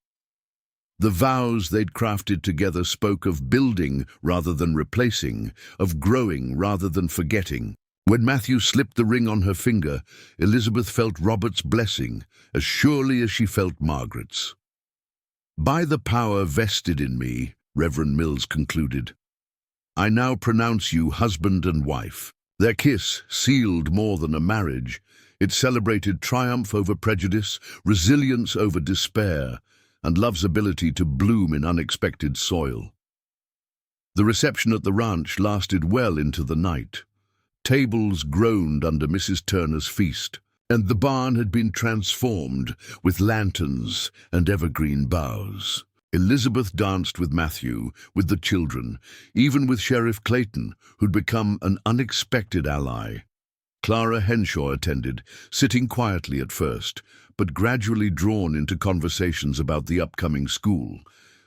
The vows they'd crafted together spoke of building rather than replacing, of growing rather than forgetting. When Matthew slipped the ring on her finger, Elizabeth felt Robert's blessing as surely as she felt Margaret's. "By the power vested in me," Reverend Mills concluded, "I now pronounce you husband and wife." Their kiss sealed more than a marriage. It celebrated triumph over prejudice, resilience over despair, and love's ability to bloom in unexpected soil. The reception at the ranch lasted well into the night. Tables groaned under Mrs. Turner's feast, and the barn had been transformed with lanterns and evergreen boughs. Elizabeth danced with Matthew, with the children, even with Sheriff Clayton, who'd become an unexpected ally. Clara Henshaw attended, sitting quietly at first, but gradually drawn into conversations about the upcoming school.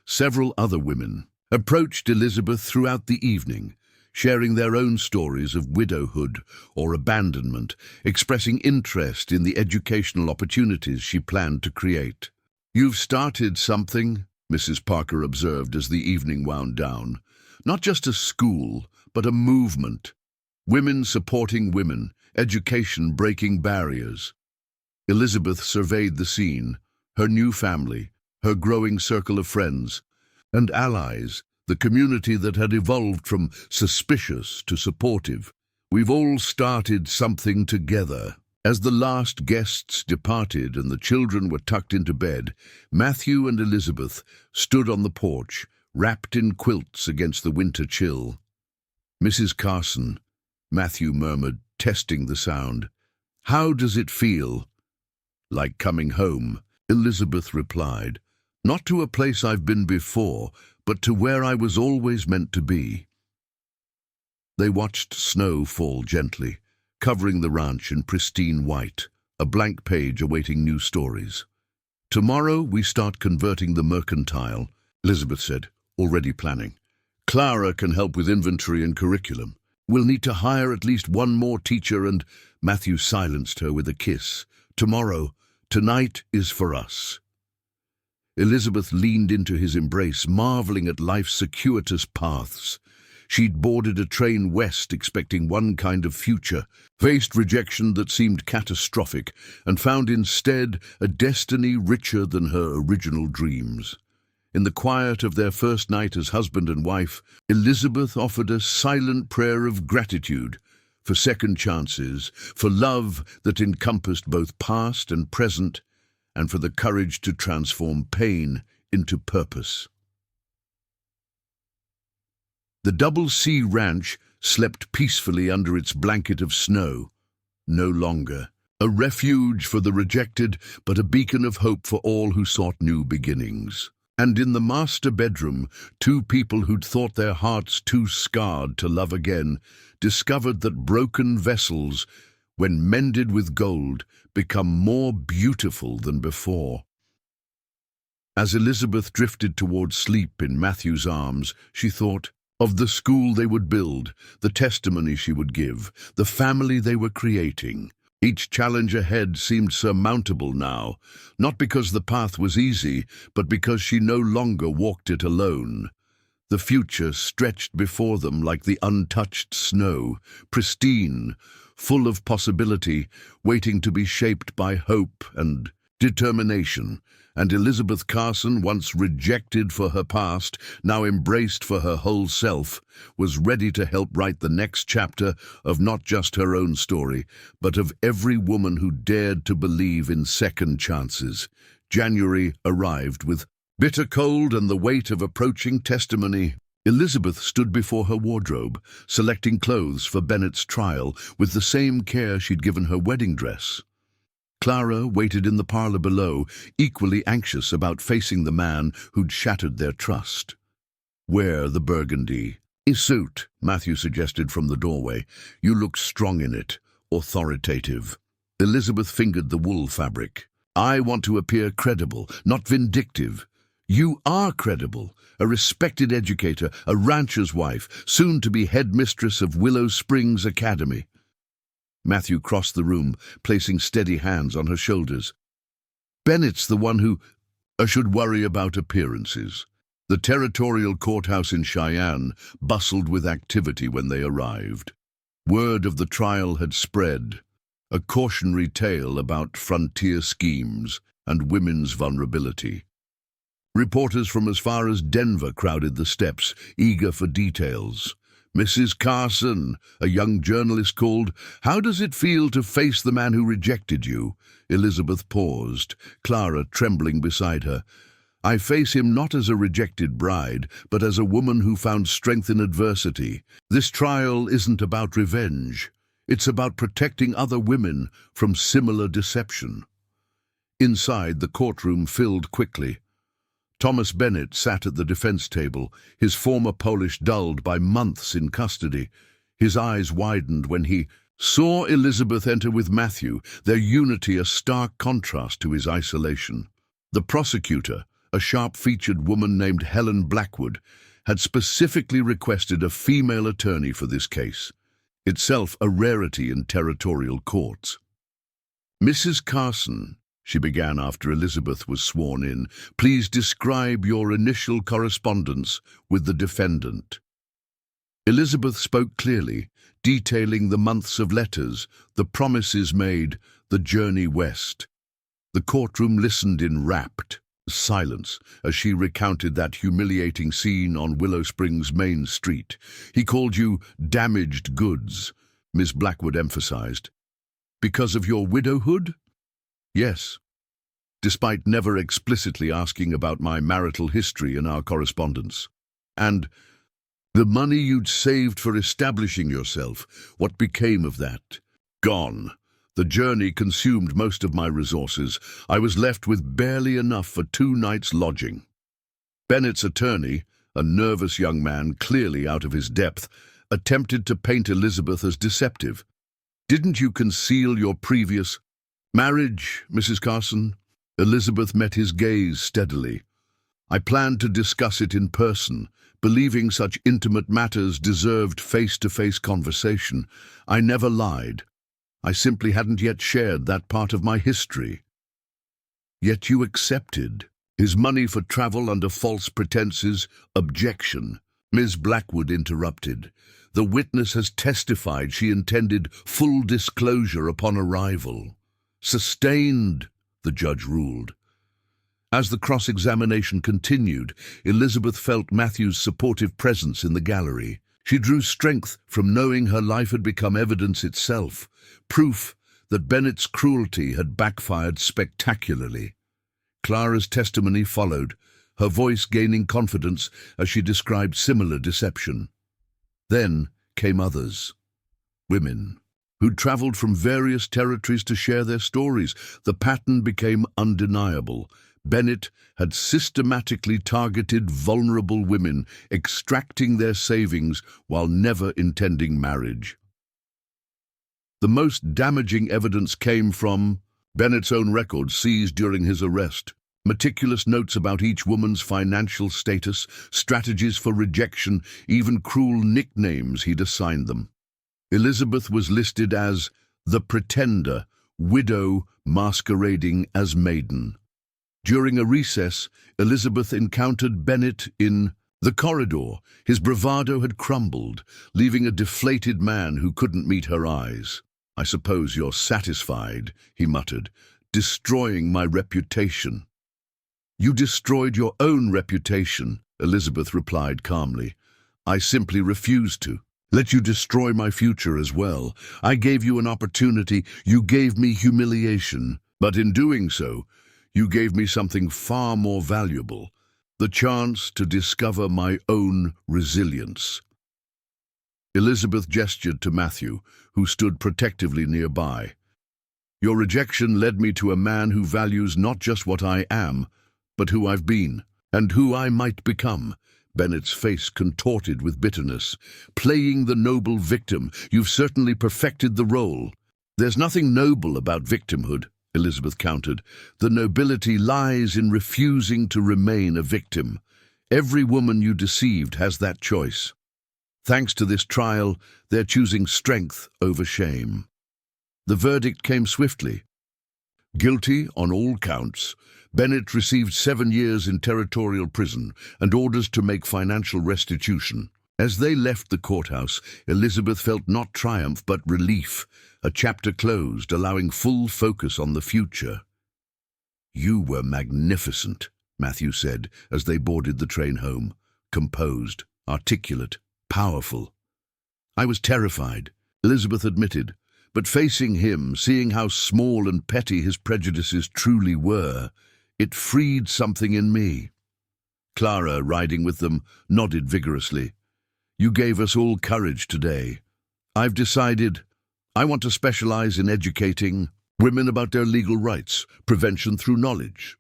Several other women approached Elizabeth throughout the evening, sharing their own stories of widowhood or abandonment, expressing interest in the educational opportunities she planned to create. "You've started something," Mrs. Parker observed as the evening wound down. "Not just a school, but a movement. Women supporting women, education breaking barriers." Elizabeth surveyed the scene, her new family, her growing circle of friends and allies, the community that had evolved from suspicious to supportive. "We've all started something together." As the last guests departed and the children were tucked into bed, Matthew and Elizabeth stood on the porch, wrapped in quilts against the winter chill. "Mrs. Carson," Matthew murmured, testing the sound, "how does it feel?" "Like coming home," Elizabeth replied. "Not to a place I've been before, but to where I was always meant to be." They watched snow fall gently, covering the ranch in pristine white, a blank page awaiting new stories. "Tomorrow we start converting the mercantile," Elizabeth said, already planning. "Clara can help with inventory and curriculum. We'll need to hire at least one more teacher," and Matthew silenced her with a kiss. "Tomorrow, tonight is for us." Elizabeth leaned into his embrace, marveling at life's circuitous paths. She'd boarded a train west expecting one kind of future, faced rejection that seemed catastrophic, and found instead a destiny richer than her original dreams. In the quiet of their first night as husband and wife, Elizabeth offered a silent prayer of gratitude for second chances, for love that encompassed both past and present, and for the courage to transform pain into purpose. The Double C Ranch slept peacefully under its blanket of snow, no longer a refuge for the rejected, but a beacon of hope for all who sought new beginnings. And in the master bedroom, two people who'd thought their hearts too scarred to love again discovered that broken vessels, when mended with gold, become more beautiful than before. As Elizabeth drifted toward sleep in Matthew's arms, she thought of the school they would build, the testimony she would give, the family they were creating. Each challenge ahead seemed surmountable now, not because the path was easy, but because she no longer walked it alone. The future stretched before them like the untouched snow, pristine, full of possibility, waiting to be shaped by hope and determination. And Elizabeth Carson, once rejected for her past, now embraced for her whole self, was ready to help write the next chapter of not just her own story, but of every woman who dared to believe in second chances. January arrived with bitter cold and the weight of approaching testimony. Elizabeth stood before her wardrobe, selecting clothes for Bennet's trial with the same care she'd given her wedding dress. Clara waited in the parlor below, equally anxious about facing the man who'd shattered their trust. "Wear the burgundy suit," Matthew suggested from the doorway. "You look strong in it, authoritative." Elizabeth fingered the wool fabric. "I want to appear credible, not vindictive." "You are credible, a respected educator, a rancher's wife, soon to be headmistress of Willow Springs Academy." Matthew crossed the room, placing steady hands on her shoulders. "Bennett's the one who should worry about appearances." The territorial courthouse in Cheyenne bustled with activity when they arrived. Word of the trial had spread, a cautionary tale about frontier schemes and women's vulnerability. Reporters from as far as Denver crowded the steps, eager for details. "Mrs. Carson," a young journalist called, "how does it feel to face the man who rejected you?" Elizabeth paused, Clara trembling beside her. "I face him not as a rejected bride, but as a woman who found strength in adversity. This trial isn't about revenge. It's about protecting other women from similar deception." Inside, the courtroom filled quickly. Thomas Bennett sat at the defense table, his former Polish dulled by months in custody. His eyes widened when he saw Elizabeth enter with Matthew, their unity a stark contrast to his isolation. The prosecutor, a sharp-featured woman named Helen Blackwood, had specifically requested a female attorney for this case, itself a rarity in territorial courts. "Mrs. Carson," she began after Elizabeth was sworn in, "please describe your initial correspondence with the defendant." Elizabeth spoke clearly, detailing the months of letters, the promises made, the journey west. The courtroom listened in rapt silence as she recounted that humiliating scene on Willow Springs Main Street. "He called you damaged goods," Miss Blackwood emphasized. "Because of your widowhood?" "Yes, despite never explicitly asking about my marital history in our correspondence. And the money you'd saved for establishing yourself, what became of that?" "Gone. The journey consumed most of my resources. I was left with barely enough for 2 nights' lodging." Bennett's attorney, a nervous young man clearly out of his depth, attempted to paint Elizabeth as deceptive. "Didn't you conceal your previous marriage, Mrs. Carson?" Elizabeth met his gaze steadily. "I planned to discuss it in person, believing such intimate matters deserved face-to-face conversation. I never lied. I simply hadn't yet shared that part of my history." "Yet you accepted his money for travel under false pretenses." "Objection," Ms. Blackwood interrupted. "The witness has testified she intended full disclosure upon arrival." "Sustained," the judge ruled. As the cross-examination continued, Elizabeth felt Matthew's supportive presence in the gallery. She drew strength from knowing her life had become evidence itself, proof that Bennett's cruelty had backfired spectacularly. Clara's testimony followed, her voice gaining confidence as she described similar deception. Then came others, women, who'd traveled from various territories to share their stories. The pattern became undeniable. Bennett had systematically targeted vulnerable women, extracting their savings while never intending marriage. The most damaging evidence came from Bennett's own records seized during his arrest. Meticulous notes about each woman's financial status, strategies for rejection, even cruel nicknames he'd assigned them. Elizabeth was listed as the pretender, widow masquerading as maiden. During a recess, Elizabeth encountered Bennett in the corridor. His bravado had crumbled, leaving a deflated man who couldn't meet her eyes. "I suppose you're satisfied," he muttered, "destroying my reputation." "You destroyed your own reputation," Elizabeth replied calmly. "I simply refuse to let you destroy my future as well. I gave you an opportunity, you gave me humiliation, but in doing so, you gave me something far more valuable, the chance to discover my own resilience." Elizabeth gestured to Matthew, who stood protectively nearby. "Your rejection led me to a man who values not just what I am, but who I've been, and who I might become." Bennett's face contorted with bitterness. "Playing the noble victim, you've certainly perfected the role." "There's nothing noble about victimhood," Elizabeth countered. "The nobility lies in refusing to remain a victim. Every woman you deceived has that choice. Thanks to this trial, they're choosing strength over shame." The verdict came swiftly. Guilty on all counts, Bennett received 7 years in territorial prison and orders to make financial restitution. As they left the courthouse, Elizabeth felt not triumph but relief. A chapter closed, allowing full focus on the future. "You were magnificent," Matthew said as they boarded the train home. "Composed, articulate, powerful." "I was terrified," Elizabeth admitted, but facing him, seeing how small and petty his prejudices truly were, it freed something in me. Clara, riding with them, nodded vigorously. "You gave us all courage today. I've decided I want to specialize in educating women about their legal rights, prevention through knowledge."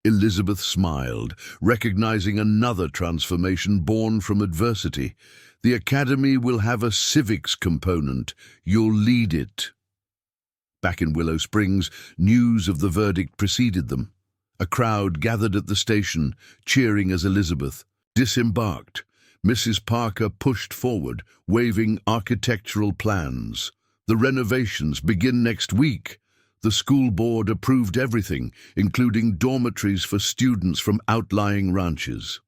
Elizabeth smiled, recognizing another transformation born from adversity. "The Academy will have a civics component. You'll lead it." Back in Willow Springs, news of the verdict preceded them. A crowd gathered at the station, cheering as Elizabeth disembarked. Mrs. Parker pushed forward, waving architectural plans. "The renovations begin next week." The school board approved everything, including dormitories for students from outlying ranches.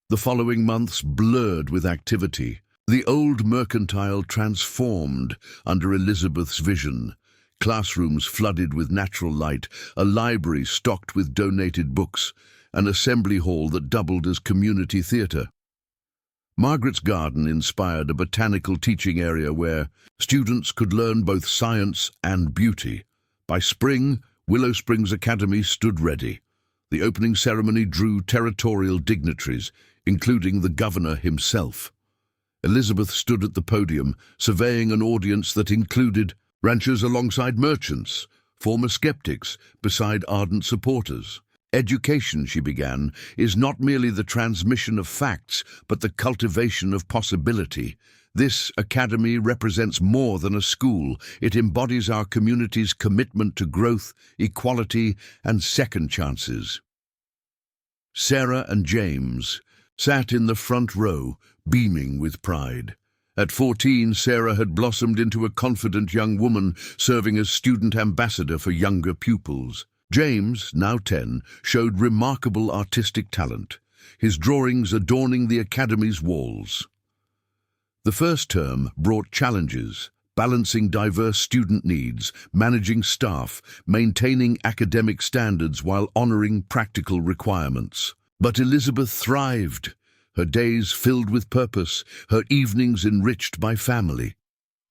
The following months blurred with activity. The old mercantile transformed under Elizabeth's vision. Classrooms flooded with natural light, a library stocked with donated books, an assembly hall that doubled as community theatre. Margaret's garden inspired a botanical teaching area where students could learn both science and beauty. By spring, Willow Springs Academy stood ready. The opening ceremony drew territorial dignitaries, including the governor himself. Elizabeth stood at the podium, surveying an audience that included ranchers alongside merchants, former skeptics beside ardent supporters. "Education," she began, "is not merely the transmission of facts, but the cultivation of possibility. This academy represents more than a school. It embodies our community's commitment to growth, equality, and second chances." Sarah and James sat in the front row, beaming with pride. At 14, Sarah had blossomed into a confident young woman, serving as student ambassador for younger pupils. James, now 10, showed remarkable artistic talent, his drawings adorning the academy's walls. The first term brought challenges, balancing diverse student needs, managing staff, maintaining academic standards while honoring practical requirements. But Elizabeth thrived, her days filled with purpose, her evenings enriched by family.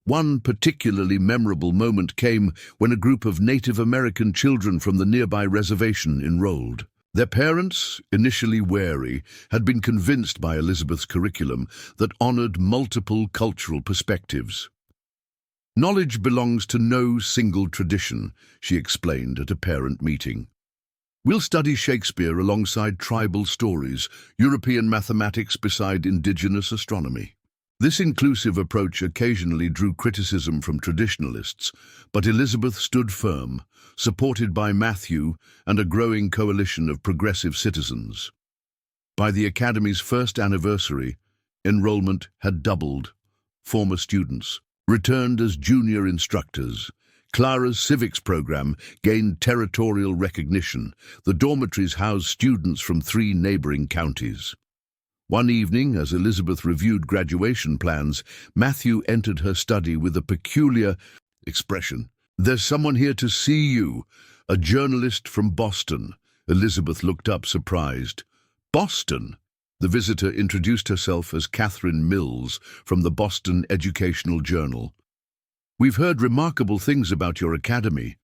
One particularly memorable moment came when a group of Native American children from the nearby reservation enrolled. Their parents, initially wary, had been convinced by Elizabeth's curriculum that honored multiple cultural perspectives. "Knowledge belongs to no single tradition," she explained at a parent meeting. "We'll study Shakespeare alongside tribal stories, European mathematics beside indigenous astronomy." This inclusive approach occasionally drew criticism from traditionalists, but Elizabeth stood firm, supported by Matthew and a growing coalition of progressive citizens. By the Academy's first anniversary, enrollment had doubled. Former students returned as junior instructors. Clara's civics program gained territorial recognition. The dormitories housed students from 3 neighboring counties. One evening, as Elizabeth reviewed graduation plans, Matthew entered her study with a peculiar, expression. "There's someone here to see you, a journalist from Boston." Elizabeth looked up, surprised. "Boston?" The visitor introduced herself as Catherine Mills from the Boston Educational Journal. "We've heard remarkable things about your academy.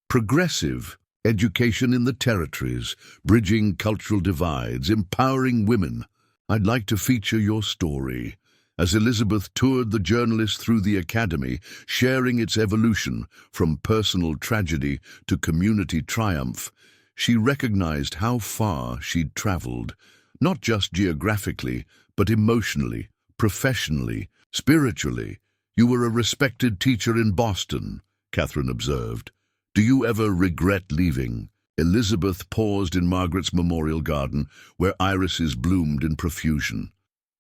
Progressive education in the territories, bridging cultural divides, empowering women. I'd like to feature your story." As Elizabeth toured the journalist through the academy, sharing its evolution from personal tragedy to community triumph, she recognized how far she'd traveled, not just geographically, but emotionally, professionally, spiritually. "You were a respected teacher in Boston," Catherine observed. "Do you ever regret leaving?" Elizabeth paused in Margaret's memorial garden, where irises bloomed in profusion.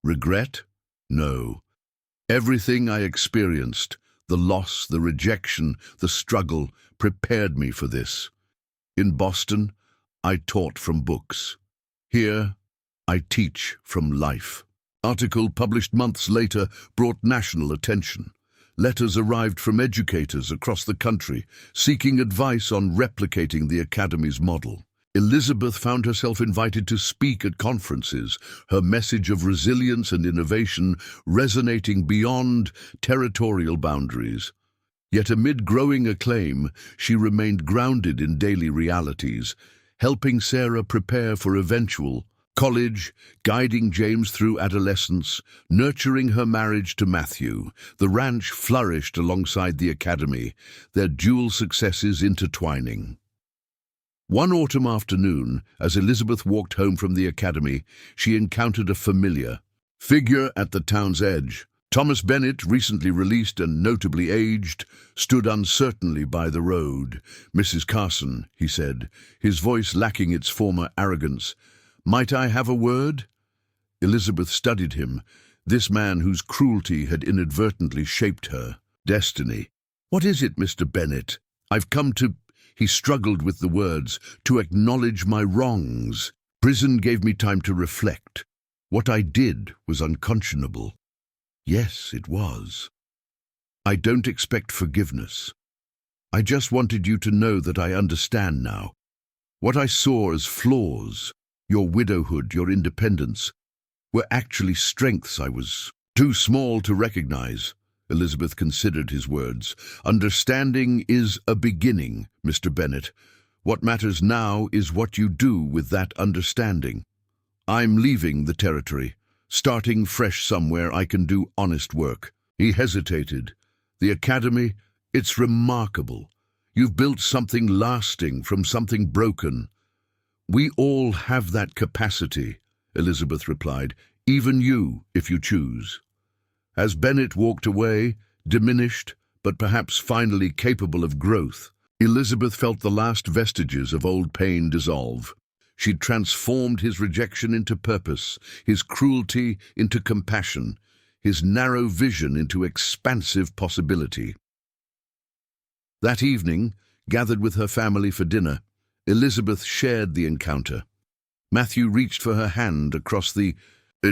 "Regret? No. Everything I experienced, the loss, the rejection, the struggle, prepared me for this. In Boston, I taught from books. Here, I teach from life." Article published months later brought national attention. Letters arrived from educators across the country, seeking advice on replicating the Academy's model. Elizabeth found herself invited to speak at conferences, her message of resilience and innovation resonating beyond territorial boundaries. Yet amid growing acclaim, she remained grounded in daily realities, helping Sarah prepare for eventual college, guiding James through adolescence, nurturing her marriage to Matthew. The ranch flourished alongside the academy, their dual successes intertwining. One autumn afternoon, as Elizabeth walked home from the academy, she encountered a familiar figure at the town's edge. Thomas Bennett, recently released and notably aged, stood uncertainly by the road. "Mrs. Carson," he said, his voice lacking its former arrogance. "Might I have a word?" Elizabeth studied him, this man whose cruelty had inadvertently shaped her destiny. "What is it, Mr. Bennett?" "I've come to—" He struggled with the words, "to acknowledge my wrongs. Prison gave me time to reflect. What I did was unconscionable." "Yes, it was. I don't expect forgiveness. I just wanted you to know that I understand now. What I saw as flaws, your widowhood, your independence, were actually strengths I was too small to recognize." Elizabeth considered his words. "Understanding is a beginning, Mr. Bennett. What matters now is what you do with that understanding. I'm leaving the territory, starting fresh somewhere I can do honest work." He hesitated. "The academy, it's remarkable. You've built something lasting from something broken." "We all have that capacity," Elizabeth replied, "even you, if you choose." As Bennett walked away, diminished, but perhaps finally capable of growth, Elizabeth felt the last vestiges of old pain dissolve. She'd transformed his rejection into purpose, his cruelty into compassion, his narrow vision into expansive possibility. That evening, gathered with her family for dinner, Elizabeth shared the encounter. Matthew reached for her hand across the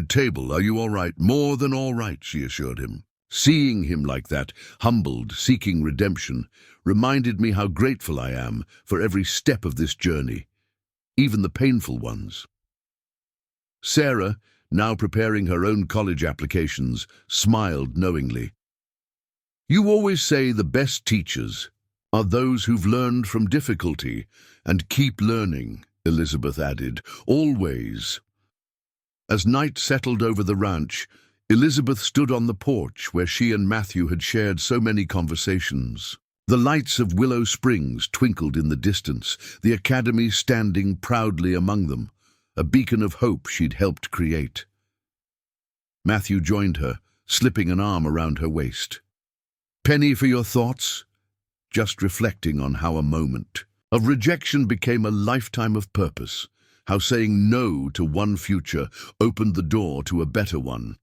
table. "Are you all right?" "More than all right," she assured him. Seeing him like that, humbled, seeking redemption, reminded me how grateful I am for every step of this journey, even the painful ones. Sarah, now preparing her own college applications, smiled knowingly. "You always say the best teachers are those who've learned from difficulty and keep learning," Elizabeth added. "Always." As night settled over the ranch, Elizabeth stood on the porch where she and Matthew had shared so many conversations. The lights of Willow Springs twinkled in the distance, the academy standing proudly among them, a beacon of hope she'd helped create. Matthew joined her, slipping an arm around her waist. "Penny, for your thoughts?" Just reflecting on how a moment of rejection became a lifetime of purpose, how saying no to one future opened the door to a better one.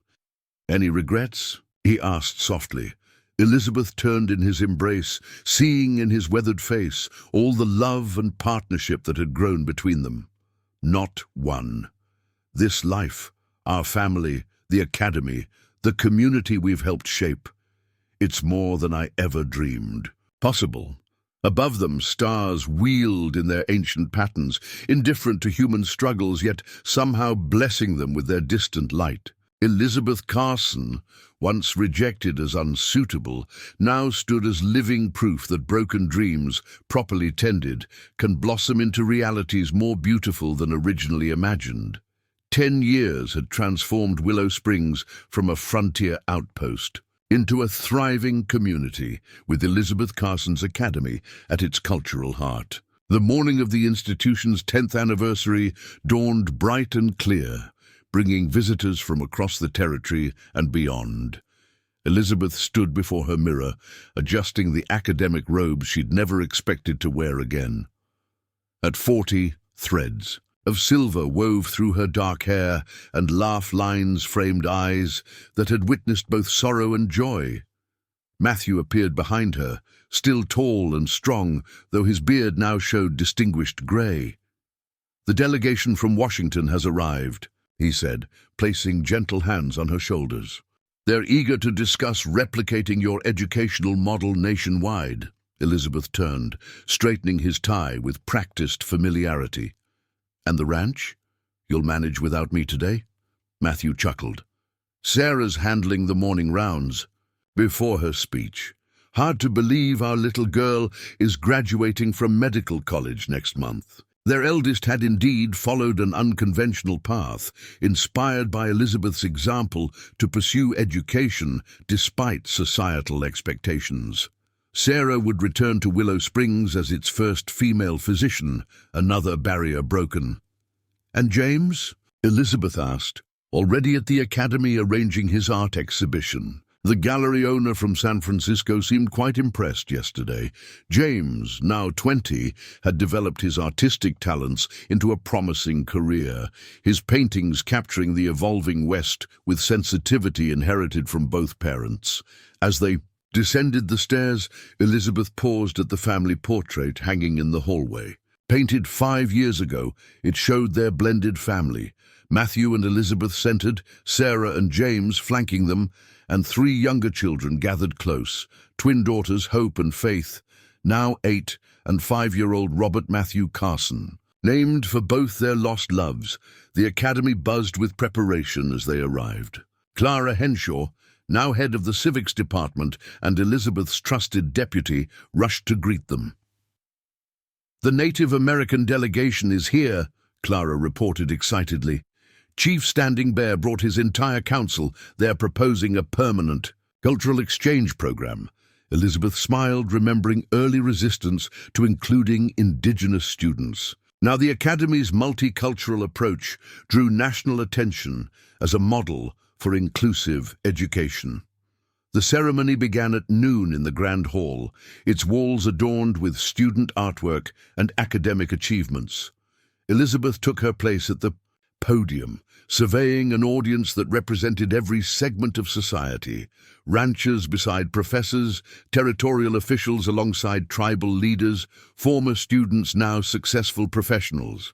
"Any regrets?" he asked softly. Elizabeth turned in his embrace, seeing in his weathered face all the love and partnership that had grown between them. "Not one. This life, our family, the academy, the community we've helped shape, It's more than I ever dreamed possible. Above them, stars wheeled in their ancient patterns, indifferent to human struggles, yet somehow blessing them with their distant light. Elizabeth Carson, once rejected as unsuitable, now stood as living proof that broken dreams, properly tended, can blossom into realities more beautiful than originally imagined. 10 years had transformed Willow Springs from a frontier outpost into a thriving community, with Elizabeth Carson's Academy at its cultural heart. The morning of the institution's 10th anniversary dawned bright and clear, bringing visitors from across the territory and beyond. Elizabeth stood before her mirror, adjusting the academic robes she'd never expected to wear again. At 40, threads of silver wove through her dark hair, and laugh lines framed eyes that had witnessed both sorrow and joy. Matthew appeared behind her, still tall and strong, though his beard now showed distinguished grey. "The delegation from Washington has arrived," he said, placing gentle hands on her shoulders. "They're eager to discuss replicating your educational model nationwide." Elizabeth turned, straightening his tie with practiced familiarity. "And the ranch? You'll manage without me today?" Matthew chuckled. "Sarah's handling the morning rounds." Before her speech, "Hard to believe our little girl is graduating from medical college next month." Their eldest had indeed followed an unconventional path, inspired by Elizabeth's example to pursue education despite societal expectations. Sarah would return to Willow Springs as its first female physician, another barrier broken. "And James?" Elizabeth asked, already at the academy arranging his art exhibition. The gallery owner from San Francisco seemed quite impressed yesterday. James, now 20, had developed his artistic talents into a promising career, his paintings capturing the evolving West with sensitivity inherited from both parents. As they descended the stairs, Elizabeth paused at the family portrait hanging in the hallway. Painted 5 years ago, it showed their blended family. Matthew and Elizabeth centered, Sarah and James flanking them, and 3 younger children gathered close, twin daughters Hope and Faith, now 8 and 5-year-old Robert Matthew Carson. Named for both their lost loves, the academy buzzed with preparation as they arrived. Clara Henshaw, now head of the civics department and Elizabeth's trusted deputy, rushed to greet them. "The Native American delegation is here," Clara reported excitedly. "Chief Standing Bear brought his entire council. They're proposing a permanent cultural exchange program." Elizabeth smiled, remembering early resistance to including indigenous students. Now the Academy's multicultural approach drew national attention as a model for inclusive education. The ceremony began at noon in the Grand Hall, its walls adorned with student artwork and academic achievements. Elizabeth took her place at the podium, surveying an audience that represented every segment of society: ranchers beside professors, territorial officials alongside tribal leaders, former students now successful professionals.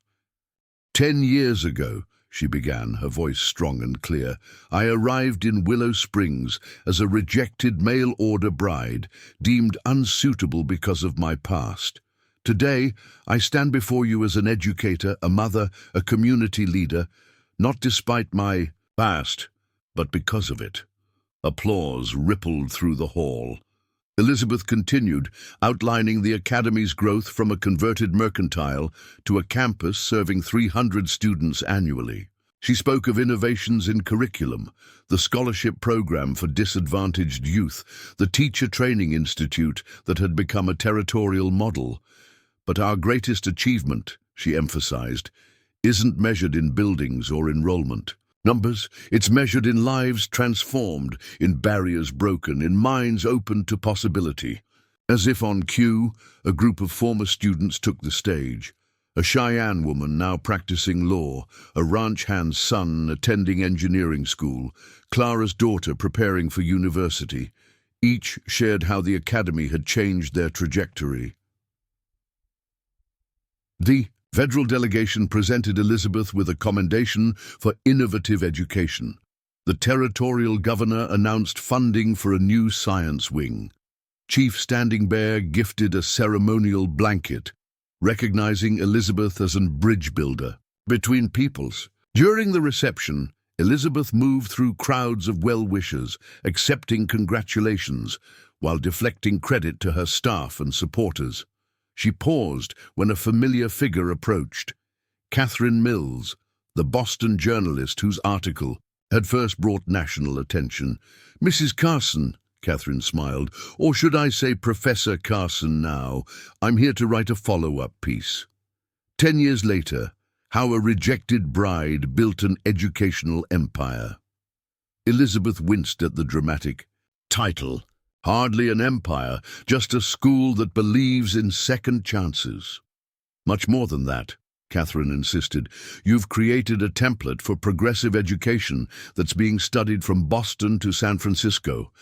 10 years ago, she began, her voice strong and clear, I arrived in Willow Springs as a rejected mail-order bride, deemed unsuitable because of my past. Today, I stand before you as an educator, a mother, a community leader, not despite my past, but because of it. Applause rippled through the hall. Elizabeth continued, outlining the Academy's growth from a converted mercantile to a campus serving 300 students annually. She spoke of innovations in curriculum, the scholarship program for disadvantaged youth, the teacher training institute that had become a territorial model. But our greatest achievement, she emphasized, isn't measured in buildings or enrollment numbers. It's measured in lives transformed, in barriers broken, in minds open to possibility. As if on cue, a group of former students took the stage. A Cheyenne woman now practicing law, a ranch hand's son attending engineering school, Clara's daughter preparing for university. Each shared how the Academy had changed their trajectory. The federal delegation presented Elizabeth with a commendation for innovative education. The territorial governor announced funding for a new science wing. Chief Standing Bear gifted a ceremonial blanket, recognizing Elizabeth as a bridge builder between peoples. During the reception, Elizabeth moved through crowds of well-wishers, accepting congratulations, while deflecting credit to her staff and supporters. She paused when a familiar figure approached. Catherine Mills, the Boston journalist whose article had first brought national attention. "Mrs. Carson," Catherine smiled, "or should I say Professor Carson now? I'm here to write a follow-up piece. 10 years later, how a rejected bride built an educational empire." Elizabeth winced at the dramatic title. Hardly an empire, just a school that believes in second chances. "Much more than that," Catherine insisted. "You've created a template for progressive education that's being studied from Boston to San Francisco.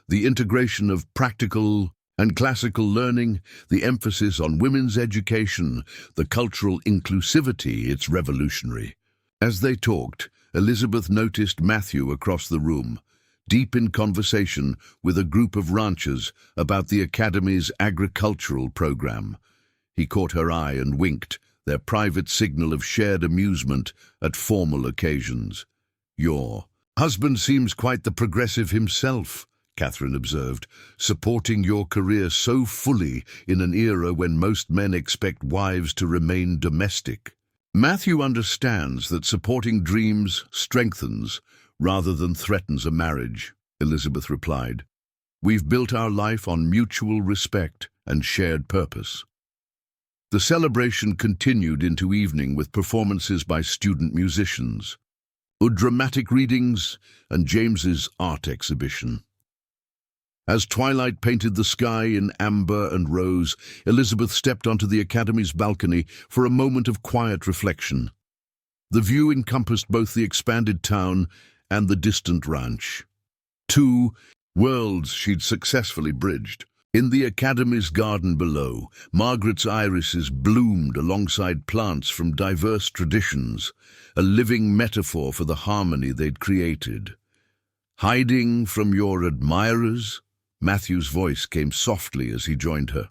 The integration of practical and classical learning, the emphasis on women's education, the cultural inclusivity, it's revolutionary." As they talked, Elizabeth noticed Matthew across the room, deep in conversation with a group of ranchers about the Academy's agricultural program. He caught her eye and winked, their private signal of shared amusement at formal occasions. "Your husband seems quite the progressive himself," Catherine observed, "supporting your career so fully in an era when most men expect wives to remain domestic." "Matthew understands that supporting dreams strengthens rather than threatens a marriage," Elizabeth replied. "We've built our life on mutual respect and shared purpose." The celebration continued into evening with performances by student musicians, dramatic readings, and James's art exhibition. As twilight painted the sky in amber and rose, Elizabeth stepped onto the Academy's balcony for a moment of quiet reflection. The view encompassed both the expanded town and the distant ranch. Two worlds she'd successfully bridged. In the Academy's garden below, Margaret's irises bloomed alongside plants from diverse traditions, a living metaphor for the harmony they'd created. "Hiding from your admirers?" Matthew's voice came softly as he joined her.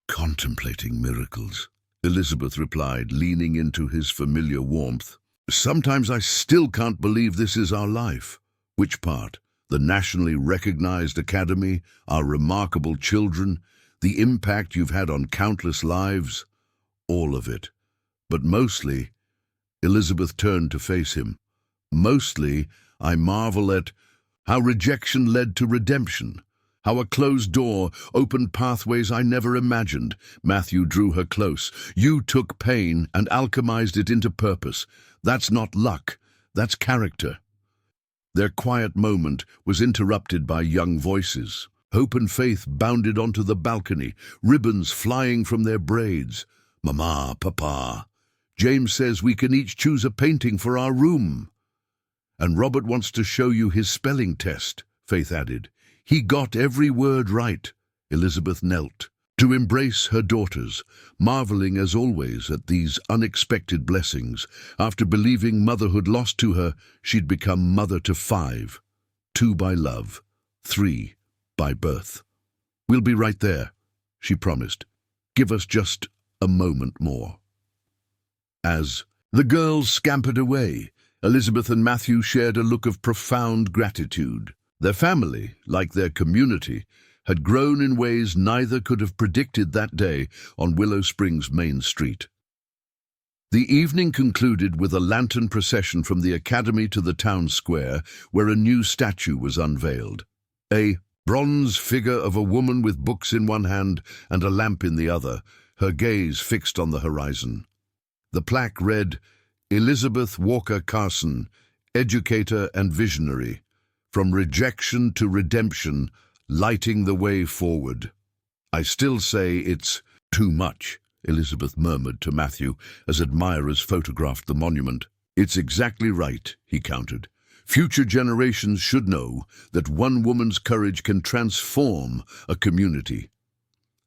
"Contemplating miracles," Elizabeth replied, leaning into his familiar warmth. "Sometimes I still can't believe this is our life." "Which part? The nationally recognized academy, our remarkable children, the impact you've had on countless lives?" "All of it. But mostly," Elizabeth turned to face him, "mostly I marvel at how rejection led to redemption, how a closed door opened pathways I never imagined." Matthew drew her close. "You took pain and alchemized it into purpose. That's not luck, that's character." Their quiet moment was interrupted by young voices. Hope and Faith bounded onto the balcony, ribbons flying from their braids. "Mama, Papa, James says we can each choose a painting for our room." "And Robert wants to show you his spelling test," Faith added. "He got every word right." Elizabeth knelt to embrace her daughters, marveling as always at these unexpected blessings. After believing motherhood lost to her, she'd become mother to 5, 2 by love, 3 by birth. "We'll be right there," she promised. "Give us just a moment more." As the girls scampered away, Elizabeth and Matthew shared a look of profound gratitude. Their family, like their community, had grown in ways neither could have predicted that day on Willow Springs Main Street. The evening concluded with a lantern procession from the Academy to the town square, where a new statue was unveiled. A bronze figure of a woman with books in one hand and a lamp in the other, her gaze fixed on the horizon. The plaque read, "Elizabeth Walker Carson, educator and visionary, from rejection to redemption, lighting the way forward." "I still say it's too much," Elizabeth murmured to Matthew as admirers photographed the monument. "It's exactly right," he countered. "Future generations should know that one woman's courage can transform a community."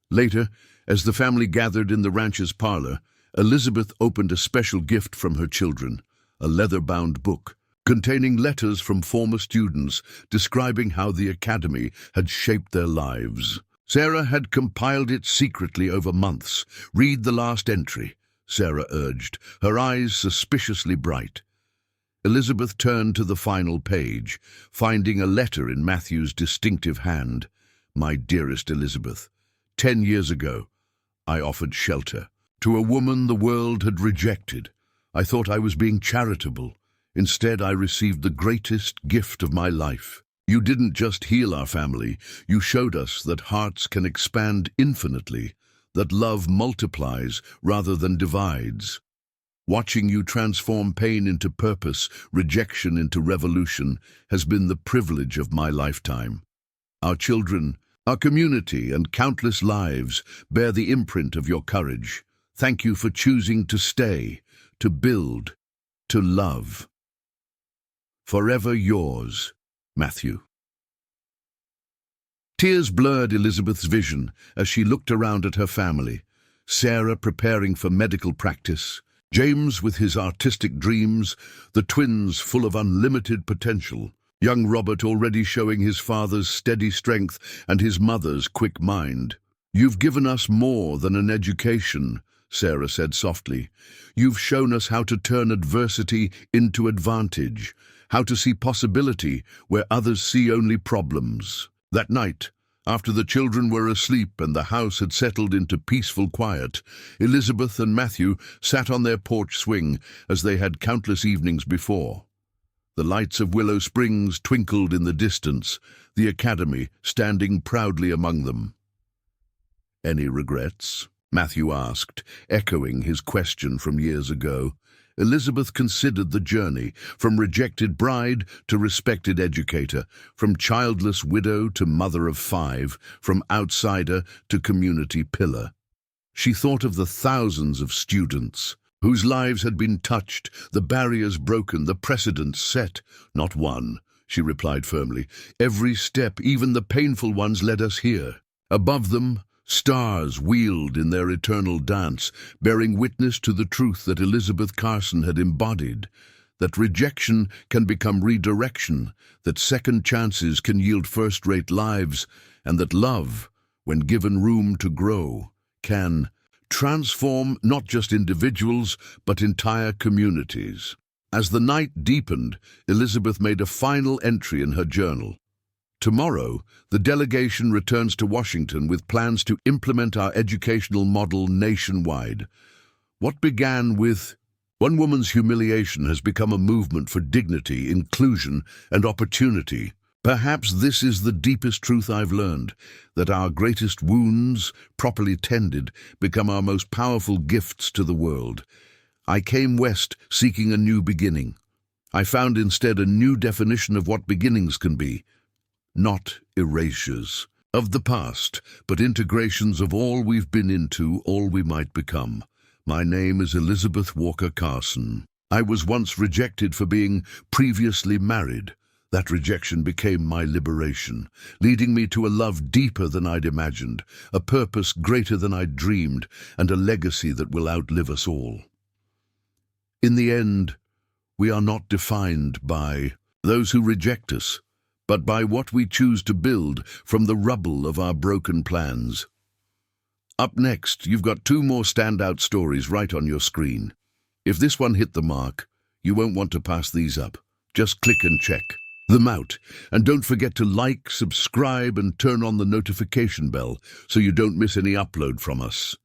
Later, as the family gathered in the ranch's parlor, Elizabeth opened a special gift from her children, a leather-bound book. containing letters from former students describing how the academy had shaped their lives. Sarah had compiled it secretly over months. "Read the last entry," Sarah urged, her eyes suspiciously bright. Elizabeth turned to the final page, finding a letter in Matthew's distinctive hand. "My dearest Elizabeth, 10 years ago, I offered shelter to a woman the world had rejected. I thought I was being charitable. Instead, I received the greatest gift of my life. You didn't just heal our family, you showed us that hearts can expand infinitely, that love multiplies rather than divides. Watching you transform pain into purpose, rejection into revolution, has been the privilege of my lifetime. Our children, our community, and countless lives bear the imprint of your courage. Thank you for choosing to stay, to build, to love. Forever yours, Matthew." Tears blurred Elizabeth's vision as she looked around at her family. Sarah preparing for medical practice, James with his artistic dreams, the twins full of unlimited potential, young Robert already showing his father's steady strength and his mother's quick mind. "You've given us more than an education," Sarah said softly. "You've shown us how to turn adversity into advantage, how to see possibility where others see only problems." That night, after the children were asleep and the house had settled into peaceful quiet, Elizabeth and Matthew sat on their porch swing as they had countless evenings before. The lights of Willow Springs twinkled in the distance, the academy standing proudly among them. "Any regrets?" Matthew asked, echoing his question from years ago. Elizabeth considered the journey, from rejected bride to respected educator, from childless widow to mother of 5, from outsider to community pillar. She thought of the thousands of students whose lives had been touched, the barriers broken, the precedents set. "Not one," she replied firmly. "Every step, even the painful ones, led us here." Above them, stars wheeled in their eternal dance, bearing witness to the truth that Elizabeth Carson had embodied, that rejection can become redirection, that second chances can yield first-rate lives, and that love, when given room to grow, can transform not just individuals, but entire communities. As the night deepened, Elizabeth made a final entry in her journal. "Tomorrow, the delegation returns to Washington with plans to implement our educational model nationwide. What began with one woman's humiliation has become a movement for dignity, inclusion, and opportunity. Perhaps this is the deepest truth I've learned, that our greatest wounds, properly tended, become our most powerful gifts to the world. I came west seeking a new beginning. I found instead a new definition of what beginnings can be. Not erasures of the past, but integrations of all we've been into, all we might become. My name is Elizabeth Walker Carson. I was once rejected for being previously married. That rejection became my liberation, leading me to a love deeper than I'd imagined, a purpose greater than I'd dreamed, and a legacy that will outlive us all. In the end, we are not defined by those who reject us, but by what we choose to build from the rubble of our broken plans. Up next, you've got 2 more standout stories right on your screen. If this one hit the mark, you won't want to pass these up. Just click and check them out. And don't forget to like, subscribe, and turn on the notification bell so you don't miss any upload from us.